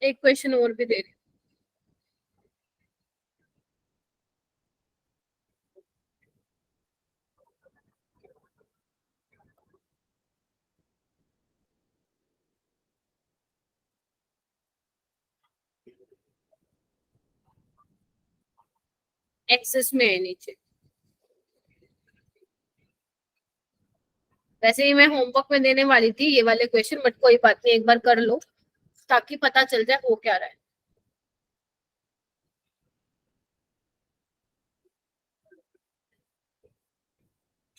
एक क्वेश्चन और भी दे रही हूँ। एक्सेस में है नीचे। वैसे ही मैं होमवर्क में देने वाली थी ये वाले क्वेश्चन, बट कोई बात नहीं, एक बार कर लो ताकि पता चल जाए हो क्या रहा है।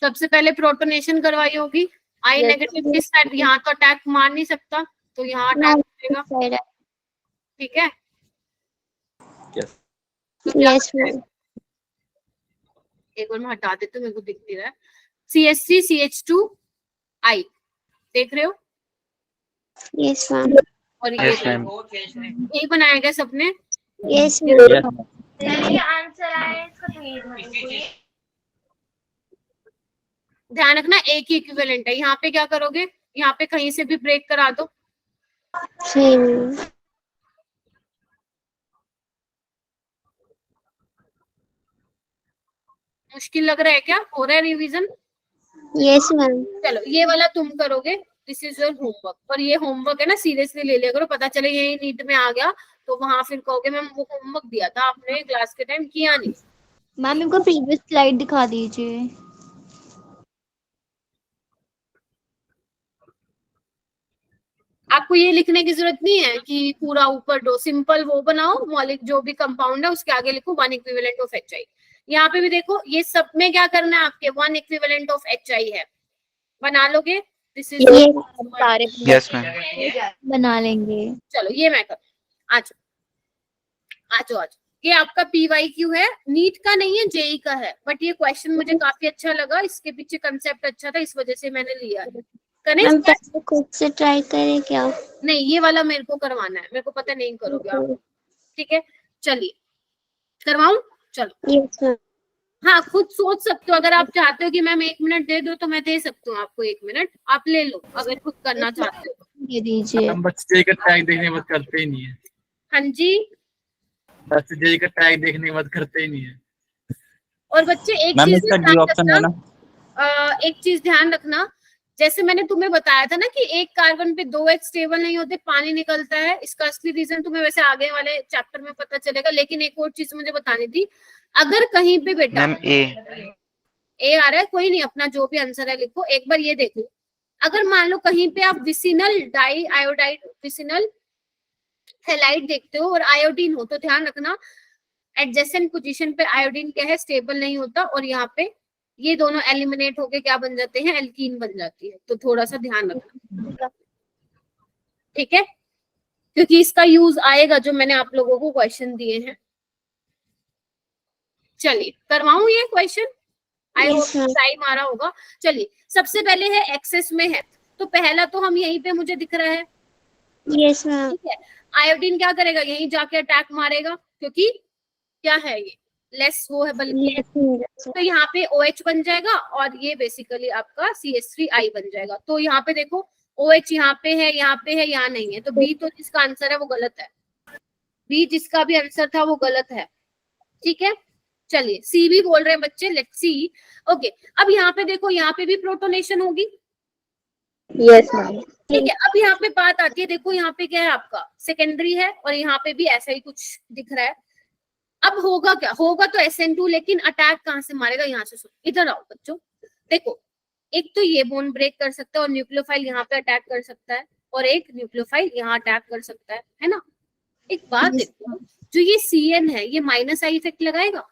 सबसे पहले प्रोटोनेशन करवाई होगी। I नेगेटिव किस साइड, यहाँ तो अटैक मार नहीं सकता, तो यहाँ अटैक करेगा, ठीक है। Yes ma'am. एक बार मैं हटा देती हूँ, मेरे को दिख नहीं रहा है। CH3 CH2 I देख रहे हो? Yes ma'am. और यस मैम। यही बनाया गया सबने। Yes ma'am. ध्यान रखना एक ही इक्विवेलेंट है। यहाँ पे क्या करोगे, यहाँ पे कहीं से भी ब्रेक करा दो। मुश्किल लग रहा है क्या, हो रहा है रिवीजन? Yes ma'am. चलो ये वाला तुम करोगे, दिस इज योर होमवर्क। और ये होमवर्क है ना, सीरियसली ले लिया करो, पता चले यही नीट में आ गया तो वहां फिर कहोगे मैम वो होमवर्क दिया था आपने क्लास के टाइम किया नहीं। मैम इनको प्रीवियस स्लाइड दिखा दीजिए। आपको ये लिखने की जरूरत नहीं है कि पूरा ऊपर दो, सिंपल वो बनाओ, मौलिक जो भी कंपाउंड है उसके आगे लिखो 1 इक्विवेलेंट ऑफ HI। यहाँ पे भी देखो ये सब में क्या करना है आपके, 1 इक्विवेलेंट ऑफ HI है, बना लोगे? दिस इज सारे यस मैम। बना लेंगे। चलो ये मैं कर, आज ये आपका PYQ है, नीट का नहीं है, JEE का है, बट ये क्वेश्चन मुझे काफी अच्छा लगा, इसके पीछे कंसेप्ट अच्छा था, इस वजह से मैंने लिया है। करें खुद से ट्राई करें क्या? नहीं, ये वाला मेरे को करवाना है, मेरे को पता नहीं करोगे आप, ठीक है। चलिए करवाऊं? चलो यस मैम। हाँ, खुद सोच सकते हो, अगर आप चाहते हो कि मैम 1 मिनट दे दो तो मैं दे सकती हूँ आपको 1 मिनट, आप ले लो अगर खुद करना चाहते हो। दे दीजिए। हम बच्चे का टैग देखने मत करते ही नहीं है। हाँ जी, बच्चे का टैग देखने मत करते ही नहीं है। और बच्चे एक मैम चीज इसका डी ऑप्शन है ना? एक चीज ध्यान रखना जैसे मैंने तुम्हें बताया था ना कि एक कार्बन पे 2 H स्टेबल नहीं होते, पानी निकलता है। इसका असली रीजन तुम्हें वैसे आगे वाले चैप्टर में पता चलेगा, लेकिन एक और चीज मुझे बतानी थी। अगर कहीं पे बेटा मैम ए आ रहा है, कोई नहीं, अपना जो भी आंसर है लिखो। एक बार ये देखो, अगर मान लो कहीं पे आप vicinal die iodide, vicinal halide देखते हो और आयोडीन हो, तो ध्यान रखना एडजेसेंट पोजीशन पे आयोडीन क्या है, स्टेबल नहीं होता, और यहाँ पे ये दोनों एलिमिनेट होके क्या बन जाते हैं, एल्कीन बन जाती है। तो थोड़ा सा ध्यान रखना, ठीक है, क्योंकि इसका यूज आएगा जो मैंने आप लोगों को क्वेश्चन दिए हैं। चलिए करवाऊं ये क्वेश्चन, आई होप टाइम आ रहा होगा। चलिए सबसे पहले है एक्सेस में है, तो पहला तो हम यहीं पे मुझे दिख रहा है, यस मैम। ठीक है। आयोडीन क्या करेगा, यहीं जाके अटैक मारेगा, क्योंकि क्या है ये लेस वो है बल्कि, तो यहाँ पे OH बन जाएगा और ये बेसिकली आपका CH3I बन जाएगा। तो यहाँ पे देखो OH यहाँ पे है, यहाँ पे है, यहाँ नहीं है, तो बी तो जिसका आंसर है वो गलत है, बी जिसका भी आंसर था वो गलत है, ठीक है। चलिए सी भी बोल रहे हैं बच्चे, लेट्स सी। ओके, अब यहाँ पे देखो, यहाँ पे भी प्रोटोनेशन होगी, यस मैम। ठीक है। अब यहाँ पे बात आती है, देखो यहाँ पे क्या है आपका सेकेंडरी है, और यहाँ पे भी ऐसा ही कुछ दिख रहा है। अब होगा क्या, होगा तो SN2, लेकिन अटैक कहाँ से मारेगा, यहाँ से। इधर आओ बच्चों, देखो एक तो ये बोन ब्रेक कर सकता है और न्यूक्लियोफाइल यहाँ पे अटैक कर सकता है, और एक न्यूक्लियोफाइल यहाँ अटैक कर सकता है ना। एक बात देखो, जो ये CN है ये -I इफेक्ट लगाएगा,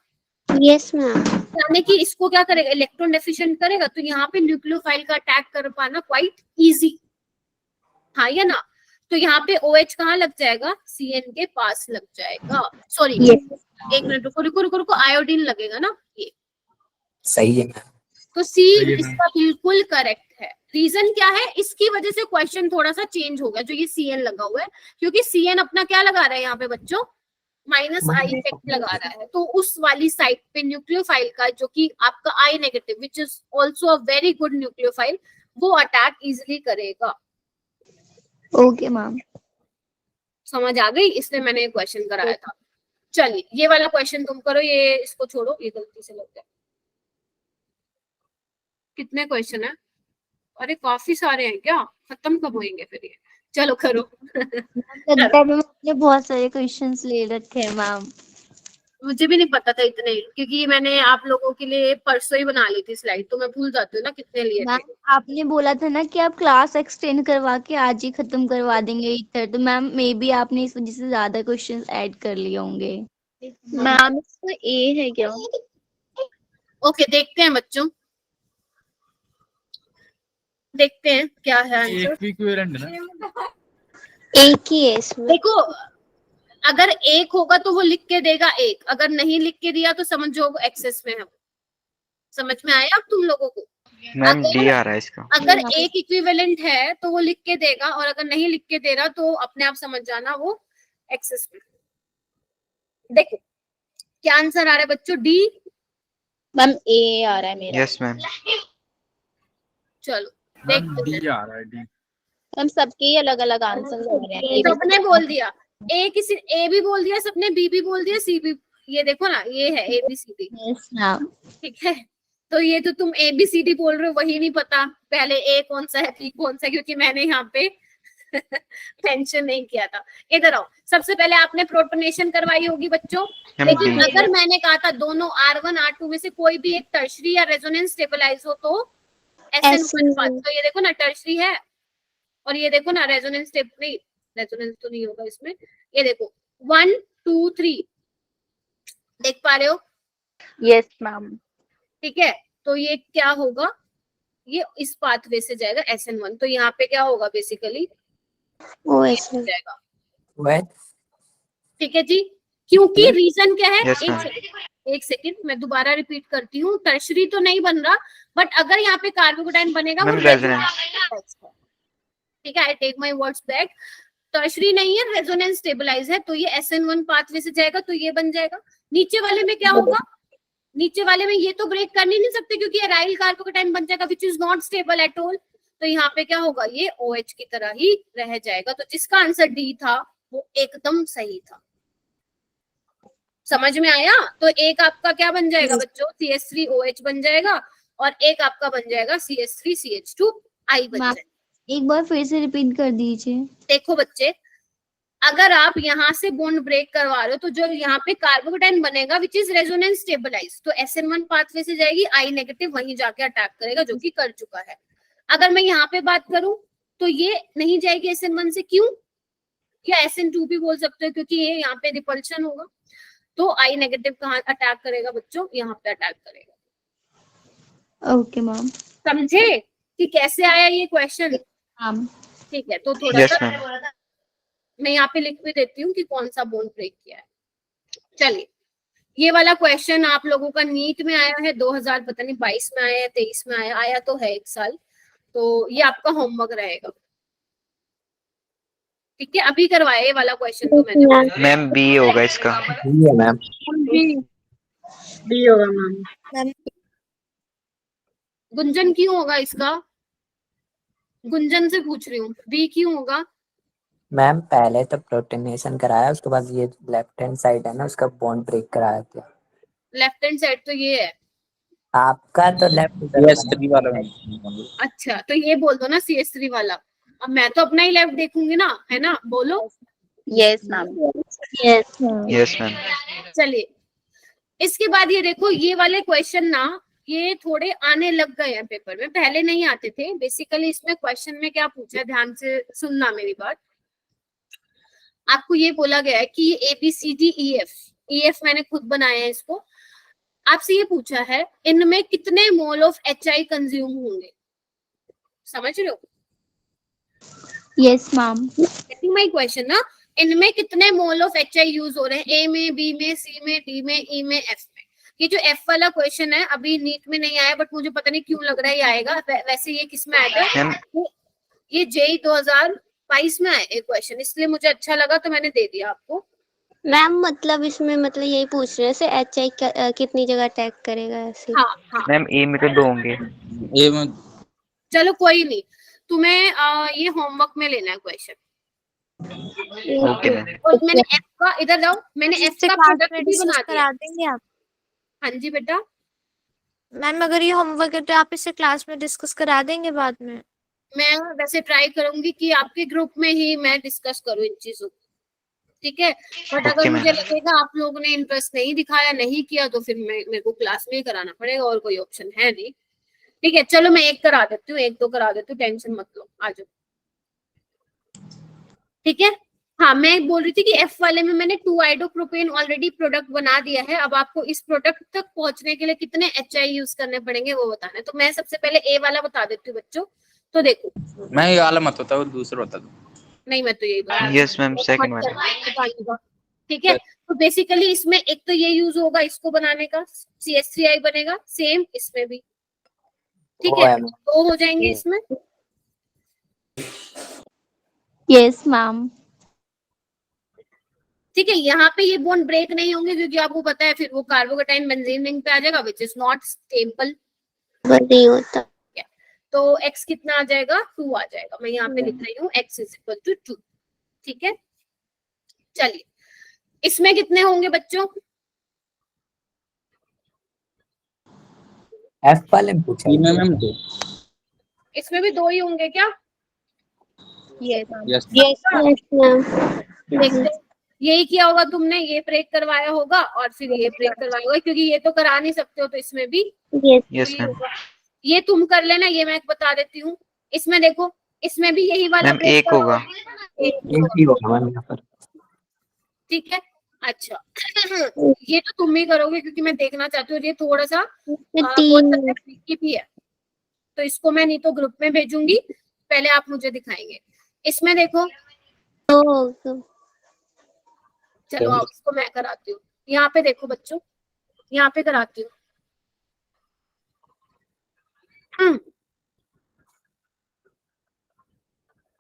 यस मैम। यानी कि इसको क्या करेगा, इलेक्ट्रॉन डेफिशिएंट करेगा, तो यहाँ पे न्यूक्लियोफाइल का अटैक कर पाना क्वाइट इजी, हाँ या ना। तो यहाँ पे OH कहाँ लग जाएगा, CN के पास लग जाएगा। सॉरी एक मिनट रुको रुको रुको रुको, आयोडीन लगेगा ना, ये सही है। तो सी इसका बिल्कुल करेक्ट है। रीजन क्या है, इसकी वजह से क्वेश्चन थोड़ा सा चेंज हो गया, जो ये CN लगा हुआ है, क्योंकि CN अपना क्या लगा रहा है यहाँ पे बच्चों, -I इफेक्ट लगा रहा है। तो उस वाली साइड पे न्यूक्लियोफाइल का, जो कि आपका I negative, which is also a very good nucleophile, वो अटैक इजिली करेगा। Okay ma'am. समझ आ गई, इसलिए मैंने क्वेश्चन कराया था। चलिए ये वाला क्वेश्चन तुम करो, ये इसको छोड़ो, ये गलती से लग गया। कितने क्वेश्चन है, अरे काफी सारे हैं, क्या खत्म कब होंगे फिर ये, चलो करो। मैंने बहुत सारे क्वेश्चंस ले रखे हैं मैम। मुझे भी नहीं पता था इतने, क्योंकि मैंने आप लोगों के लिए परसों ही बना ली थी स्लाइड, तो मैं भूल जाती हूँ ना कितने लिए थे। मैम आपने बोला था ना कि आप क्लास एक्सटेंड करवा के आज ही खत्म करवा देंगे ईथर, तो मैम मे बी आपने इस वजह से ज्यादा क्वेश्चंस ऐड कर लिए होंगे। मैम इसमें ए है क्या? ओके देखते हैं बच्चों, देखते हैं क्या है आंसर। एक भी इक्विवेलेंट है ना, एक ही है इसमें। देखो अगर एक होगा तो वो लिख के देगा एक, अगर नहीं लिख के दिया तो समझो एक्सेस में है। समझ में आया अब तुम लोगों को? मैम डी आ रहा है इसका। अगर एक इक्विवेलेंट है तो वो लिख के देगा, और अगर नहीं लिख के दे रहा तो अपने आप समझ जाना वो एक्सेस में। देखो क्या आंसर आ रहा है बच्चों, डी। मैम ए आ रहा है मेरा। Yes ma'am. चलो मैम देखते हैं। डी आ रहा है, डी। हम सबके ही अलग अलग आंसर लग रहे हैं। सबने बोल दिया, ए किसी ए भी बोल दिया सबने, बी भी बोल दिया, सी भी। ये देखो ना, ये है ABCD, यस मैम। ठीक है। तो ये तो तुम ABCD बोल रहे हो, वही नहीं पता पहले ए कौन सा है बी कौन सा है, क्योंकि मैंने यहाँ पे मेंशन नहीं किया था। इधर आओ, सबसे पहले आपने प्रोटोनेशन करवाई होगी बच्चों, लेकिन अगर मैंने कहा था दोनों R1 R2 में से कोई भी एक टर्शरी या रेजोनेंस स्टेबलाइज हो तो SN1। तो ये देखो ना टर्शरी है, और ये देखो ना रेजोनेंस स्टेप, नहीं रेजोनेंस तो नहीं होगा इसमें। ये देखो 1 2 3, देख पा रहे हो? Yes ma'am. ठीक है, तो ये क्या होगा, ये इस पाथवे से जाएगा SN1। तो यहाँ पे क्या होगा बेसिकली, जाएगा। ठीक है जी, क्योंकि रीजन क्या है, एक सेकंड मैं दोबारा रिपीट करती हूँ। टर्शरी तो नहीं बन रहा, बट अगर यहाँ पे कार्बोकेटाइन बनेगा वो रेजोनेंस, ठीक है। I take my words back, tertiary नहीं है, रेजोनेंस स्टेबलाइज है, तो ये SN1 पाथवे से जाएगा, तो ये बन जाएगा। नीचे वाले में क्या होगा, नीचे वाले में ये तो ब्रेक कर नहीं सकते, क्योंकि एराइल कार्बोकेटाइन बन जाएगा which is not stable at all. तो यहाँ पे क्या होगा, ये OH की तरह ही रह जाएगा। तो जिसका आंसर डी था वो एकदम सही था। समझ में आया? तो एक आपका क्या बन जाएगा बच्चों, CH3OH बन जाएगा, और एक आपका बन जाएगा CH3CH2 आई बन मैम, जाए। एक बार फिर से रिपीट कर दीजिए। देखो बच्चे, अगर आप यहाँ से बॉन्ड ब्रेक करवा रहे हो तो जो यहाँ पे कार्बोकेटाइन बनेगा विच इज रेजोनेंस स्टेबलाइज, तो SN1 पाथवे से जाएगी, I नेगेटिव वहीं जाके अटैक करेगा, जो कि कर चुका है। अगर मैं यहाँ पे बात करूं तो ये नहीं जाएगी SN1 से, क्यों? या SN2 भी बोल सकते हो, क्योंकि ये यहाँ पे रिपल्शन होगा। तो I नेगेटिव कहाँ अटैक करेगा बच्चों? यहाँ पे अटैक करेगा। Okay ma'am. समझे कि कैसे आया ये क्वेश्चन? मैम, ठीक है, तो थोड़ा यस सा मैम। मैं यहाँ पे लिख भी देती हूँ कि कौन सा बॉन्ड ब्रेक किया है। चलिए, ये वाला क्वेश्चन आप लोगों का नीट में आया है 2022 में आया है, 23 में आया तो है 1 साल, तो ये आपका होमवर्क रहेगा। ठीक है, अभी करवाया ये वाला क्वेश्चन तो मैंने। मैम बी होगा इसका। ठीक है मैम। बी होगा मैम। गुंजन क्यों होगा इसका? गुंजन से पूछ रही हूँ, बी क्यों होगा? मैम पहले तो प्रोटोनेशन कराया, उसके बाद ये लेफ्ट हैंड साइड है ना, उसका बॉन्ड ब्रेक कराया था। लेफ्ट हैंड साइड तो ये है आपका तो लेफ्ट CS3 वाला मैम। अच्छा, तो ये बोल दो ना CS3 वाला। अब मैं तो अपना ही लेफ्ट देखूंगी ना, है ना? बोलो। Yes ma'am. Yes yes ma'am. चलिए, इसके बाद ये देखो, ये वाले क्वेश्चन ना ये थोड़े आने लग गए हैं पेपर में, पहले नहीं आते थे। बेसिकली इसमें क्वेश्चन में क्या पूछा है, ध्यान से सुनना मेरी बात। आपको ये बोला गया है कि ABCDEF मैंने खुद बनाया है इसको। आपसे ये पूछा है इनमें कितने मोल ऑफ HI कंज्यूम होंगे, समझ रहे हो? Yes ma'am. माय क्वेश्चन ना, इनमें कितने मोल ऑफ HI यूज हो रहे हैं, A में, B में, C में, D में, E में, F में। ये जो F वाला क्वेश्चन है अभी नीट में नहीं आया, बट मुझे पता नहीं क्यों लग रहा है ये आएगा। वैसे ये किस में आया था? ये JEE 2022 में आया एक क्वेश्चन, इसलिए मुझे अच्छा लगा तो मैंने दे दिया आपको। मैम मतलब इसमें मतलब यही पूछ रहे हैं HI कितनी जगह अटैक करेगा ऐसे। हाँ हाँ, मैम ए में तो 2 होंगे। ए में चलो कोई नहीं, तुम्हें ये होमवर्क में लेना है क्वेश्चन। Okay ma'am. और मैंने F का, इधर जाओ, मैंने F इससे का क्लास प्रोडक्ट में भी डिस्कस बना दिया। करा देंगे आप? हाँ जी बेटा। मैम अगर ये होमवर्क है तो आप इसे क्लास में डिस्कस करा देंगे बाद में? मैं वैसे ट्राई करूंगी कि आपके ग्रुप में ही मैं डिस्कस करूं इन चीजों को, ठीक है? बट अगर ओके मुझे मैम। लगेगा आप लोगों ने इंटरेस्ट नहीं दिखाया, नहीं किया, तो फिर मेरे को क्लास में ही कराना पड़ेगा, और कोई ऑप्शन है नहीं। ठीक है, चलो मैं एक करा देती हूँ, 1-2 करा देती हूँ, टेंशन मत लो, आ जाओ। ठीक है, हाँ मैं बोल रही थी कि F वाले में मैंने 2-आइडोप्रोपेन ऑलरेडी प्रोडक्ट बना दिया है। अब आपको इस प्रोडक्ट तक पहुंचने के लिए कितने HI यूज करने पड़ेंगे वो बताना है। तो मैं सबसे पहले A वाला बता देती हूँ बच्चों। तो देखो, मैं ये वाला मत होता, वो दूसरा होता। नहीं मैं तो यही बता यस मैम, सेकंड वाला। ठीक है, तो बेसिकली इसमें एक तो ये यूज होगा इसको बनाने का, CH3I बनेगा, सेम इसमें भी। ठीक है, दो हो जाएंगे इसमें। Yes ma'am. ठीक है, यहाँ पे ये बॉन्ड ब्रेक नहीं होंगे क्योंकि आपको पता है फिर वो कार्बोकेटाइन बेंजीन रिंग पे आ जाएगा, विच इज नॉट स्टेबल, नहीं होता। तो x कितना आ जाएगा, 2 आ जाएगा। मैं यहाँ पे लिख रही हूँ x = 2। ठीक है, चलिए इसमें कितने होंगे बच्चों? F वाले में पूछा बी में मैम 2। इसमें भी 2 ही होंगे क्या? यस देखते, यही किया होगा तुमने, ये ब्रेक करवाया होगा और फिर ये ब्रेक करवाया होगा, क्योंकि ये तो करा नहीं सकते हो, तो इसमें भी यस मैम। ये तुम कर लेना, ये मैं बता देती हूँ। इसमें देखो, इसमें भी यही वाला मैम एक होगा। एक ही होगा मैम यहाँ पर। ठीक है, अच्छा ये तो तुम ही करोगे क्योंकि मैं देखना चाहती हूँ, ये थोड़ा सा tricky भी है, तो इसको मैं नहीं तो ग्रुप में भेजूंगी, पहले आप मुझे दिखाएंगे। इसमें देखो, चलो अब इसको मैं कराती हूँ। यहाँ पे देखो बच्चों, यहाँ पे कराती हूँ।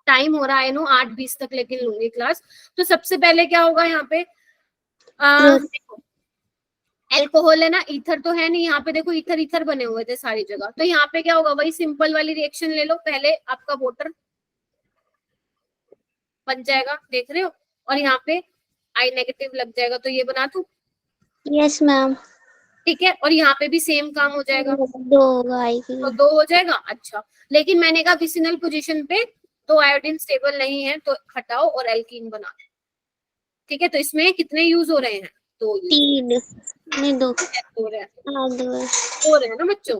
टाइम हो रहा है नो 8:20 तक, लेकिन लूंगी क्लास। तो सबसे पहले क्या होगा यहाँ पे, देखो एल्कोहल है ना, ईथर तो है नहीं यहाँ पे, देखो ईथर ईथर बने हुए थे सारी जगह, तो यहाँ पे क्या होगा, वही सिंपल वाली रिएक्शन ले लो। पहले आपका वाटर बन जाएगा, देख रहे हो, और यहाँ पे I नेगेटिव लग जाएगा, तो ये बना दूं? Yes ma'am. ठीक है, और यहाँ पे भी सेम काम हो जाएगा, 2 होगा आई की। तो 2 हो जाएगा। अच्छा, लेकिन मैंने कहा विसिनल पोजीशन पे तो आयोडीन स्टेबल नहीं है, तो हटाओ और एल्कीन बना दो। ठीक है, तो इसमें कितने यूज हो रहे हैं? 2 3 नहीं 2 हो रहे हैं, हाँ 2 हो रहे हैं ना बच्चों।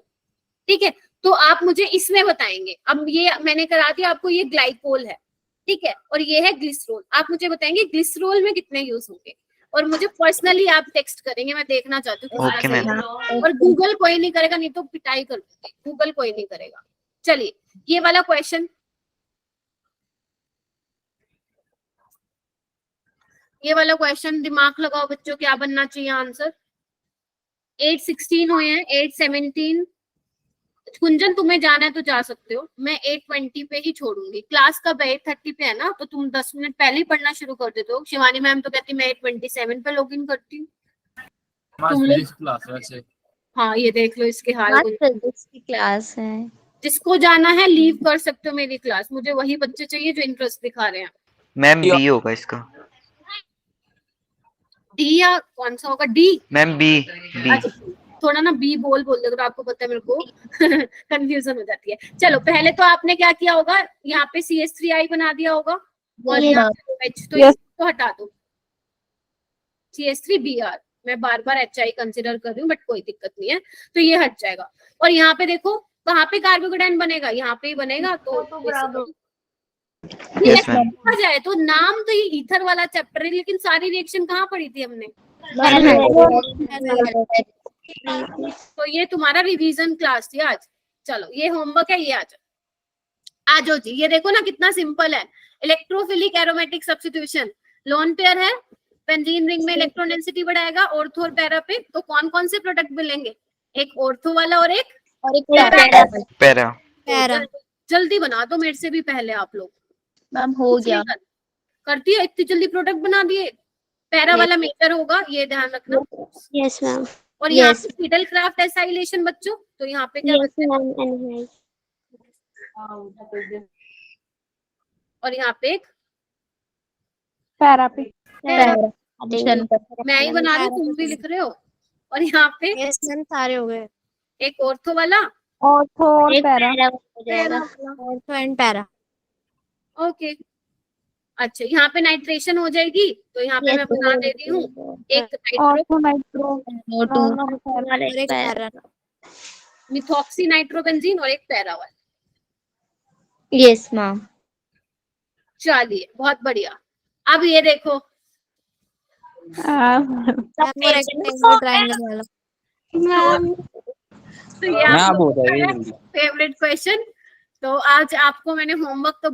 ठीक है, तो आप मुझे इसमें बताएंगे। अब ये मैंने करा दिया आपको, ये ग्लाइकोल है, ठीक है, और ये है ग्लिसरोल। आप मुझे बताएंगे ग्लिसरोल में कितने यूज होंगे, और मुझे पर्सनली आप टेक्स्ट करेंगे, मैं देखना चाहती हूँ। Okay ma'am. और गूगल कोई नहीं करेगा, नहीं तो पिटाई कर दूंगी, गूगल कोई नहीं करेगा। चलिए, ये वाला क्वेश्चन, ये वाला क्वेश्चन दिमाग लगाओ बच्चों, क्या बनना चाहिए आंसर? 8:16 हुए हैं, 8:17। कुंजन तुम्हें जाना है तो जा सकते हो, मैं 8:20 पे ही छोड़ूंगी। क्लास कब है? 8:30 पे है ना, तो तुम 10 मिनट पहले ही पढ़ना शुरू कर देते हो। शिवानी मैम तो कहती मैं 8:27 पे लॉग इन करती हूँ। तुम लोग क्लास वैसे हाँ, ये देख लो इसके हाल को। फिजिक्स की क्लास है। जिसको जाना है लीव कर सकते हो मेरी क्लास, मुझे वही बच्चे चाहिए जो इंटरेस्ट दिखा रहे हैं। मैम बी होगा इसका। डी या कौन सा होगा? D ma'am B B. अच्छा, थोड़ा ना बी बोल दे, अगर आपको पता है, मेरे को कंफ्यूजन हो जाती है। चलो, पहले तो आपने क्या किया होगा, यहाँ पे CH3I बना दिया होगा, और यहाँ पे OH, तो इसको हटा दो, CH3Br। मैं बार बार HI कंसिडर कर रही हूँ, बट कोई दिक्कत नहीं है, तो ये हट जाएगा। और यहाँ पे देखो कहाँ पे कार्बोकेटाइन बनेगा, यहाँ पे ही बनेगा। तो यस मैम। आ जाए तो नाम तो ये ईथर वाला चैप्टर है, लेकिन सारी रिएक्शन कहाँ पढ़ी थी हमने? तो ये तुम्हारा रिवीजन क्लास थी आज। चलो, ये होमवर्क है, ये आ जाओ जी। ये देखो ना कितना सिंपल है। Electrophilic aromatic substitution, lone pair है, बेंजीन रिंग में इलेक्ट्रॉन डेंसिटी बढ़ाएगा, ऑर्थो और पैरा पे, तो कौन कौन से प्रोडक्ट मिलेंगे? एक ऑर्थो वाला और एक पैरा। जल्दी बना दो मेरे से भी पहले आप लोग। मैम हो गया। करती है, इतनी जल्दी प्रोडक्ट बना दिए। पैरा वाला मेजर होगा, ये ध्यान रखना। Yes ma'am. और यहाँ पे फिडल क्राफ्ट एसाइलेशन बच्चों, तो यहाँ पे क्या बचता है? और यहाँ पे एक पैरा पे मैं ही बना रही हूँ, तुम भी लिख रहे हो। और यहाँ पे यस मैम, सारे हो गए। एक ऑर्थो वाला, ऑर्थो और para. Ortho and para. Okay. अच्छा, यहाँ पे नाइट्रेशन हो जाएगी, तो यहाँ पे मैं बना दे रही हूँ एक ऑर्थो नाइट्रो और एक पैरा। मिथॉक्सी नाइट्रोबेंजीन और एक पैरा वाला। Yes ma'am. चलिए, बहुत बढ़िया। अब ये देखो, ट्रायंगल वाला। तो ये मैं आप हो जाएगी। Favourite question. तो आज आपको मैंने होमवर्क तो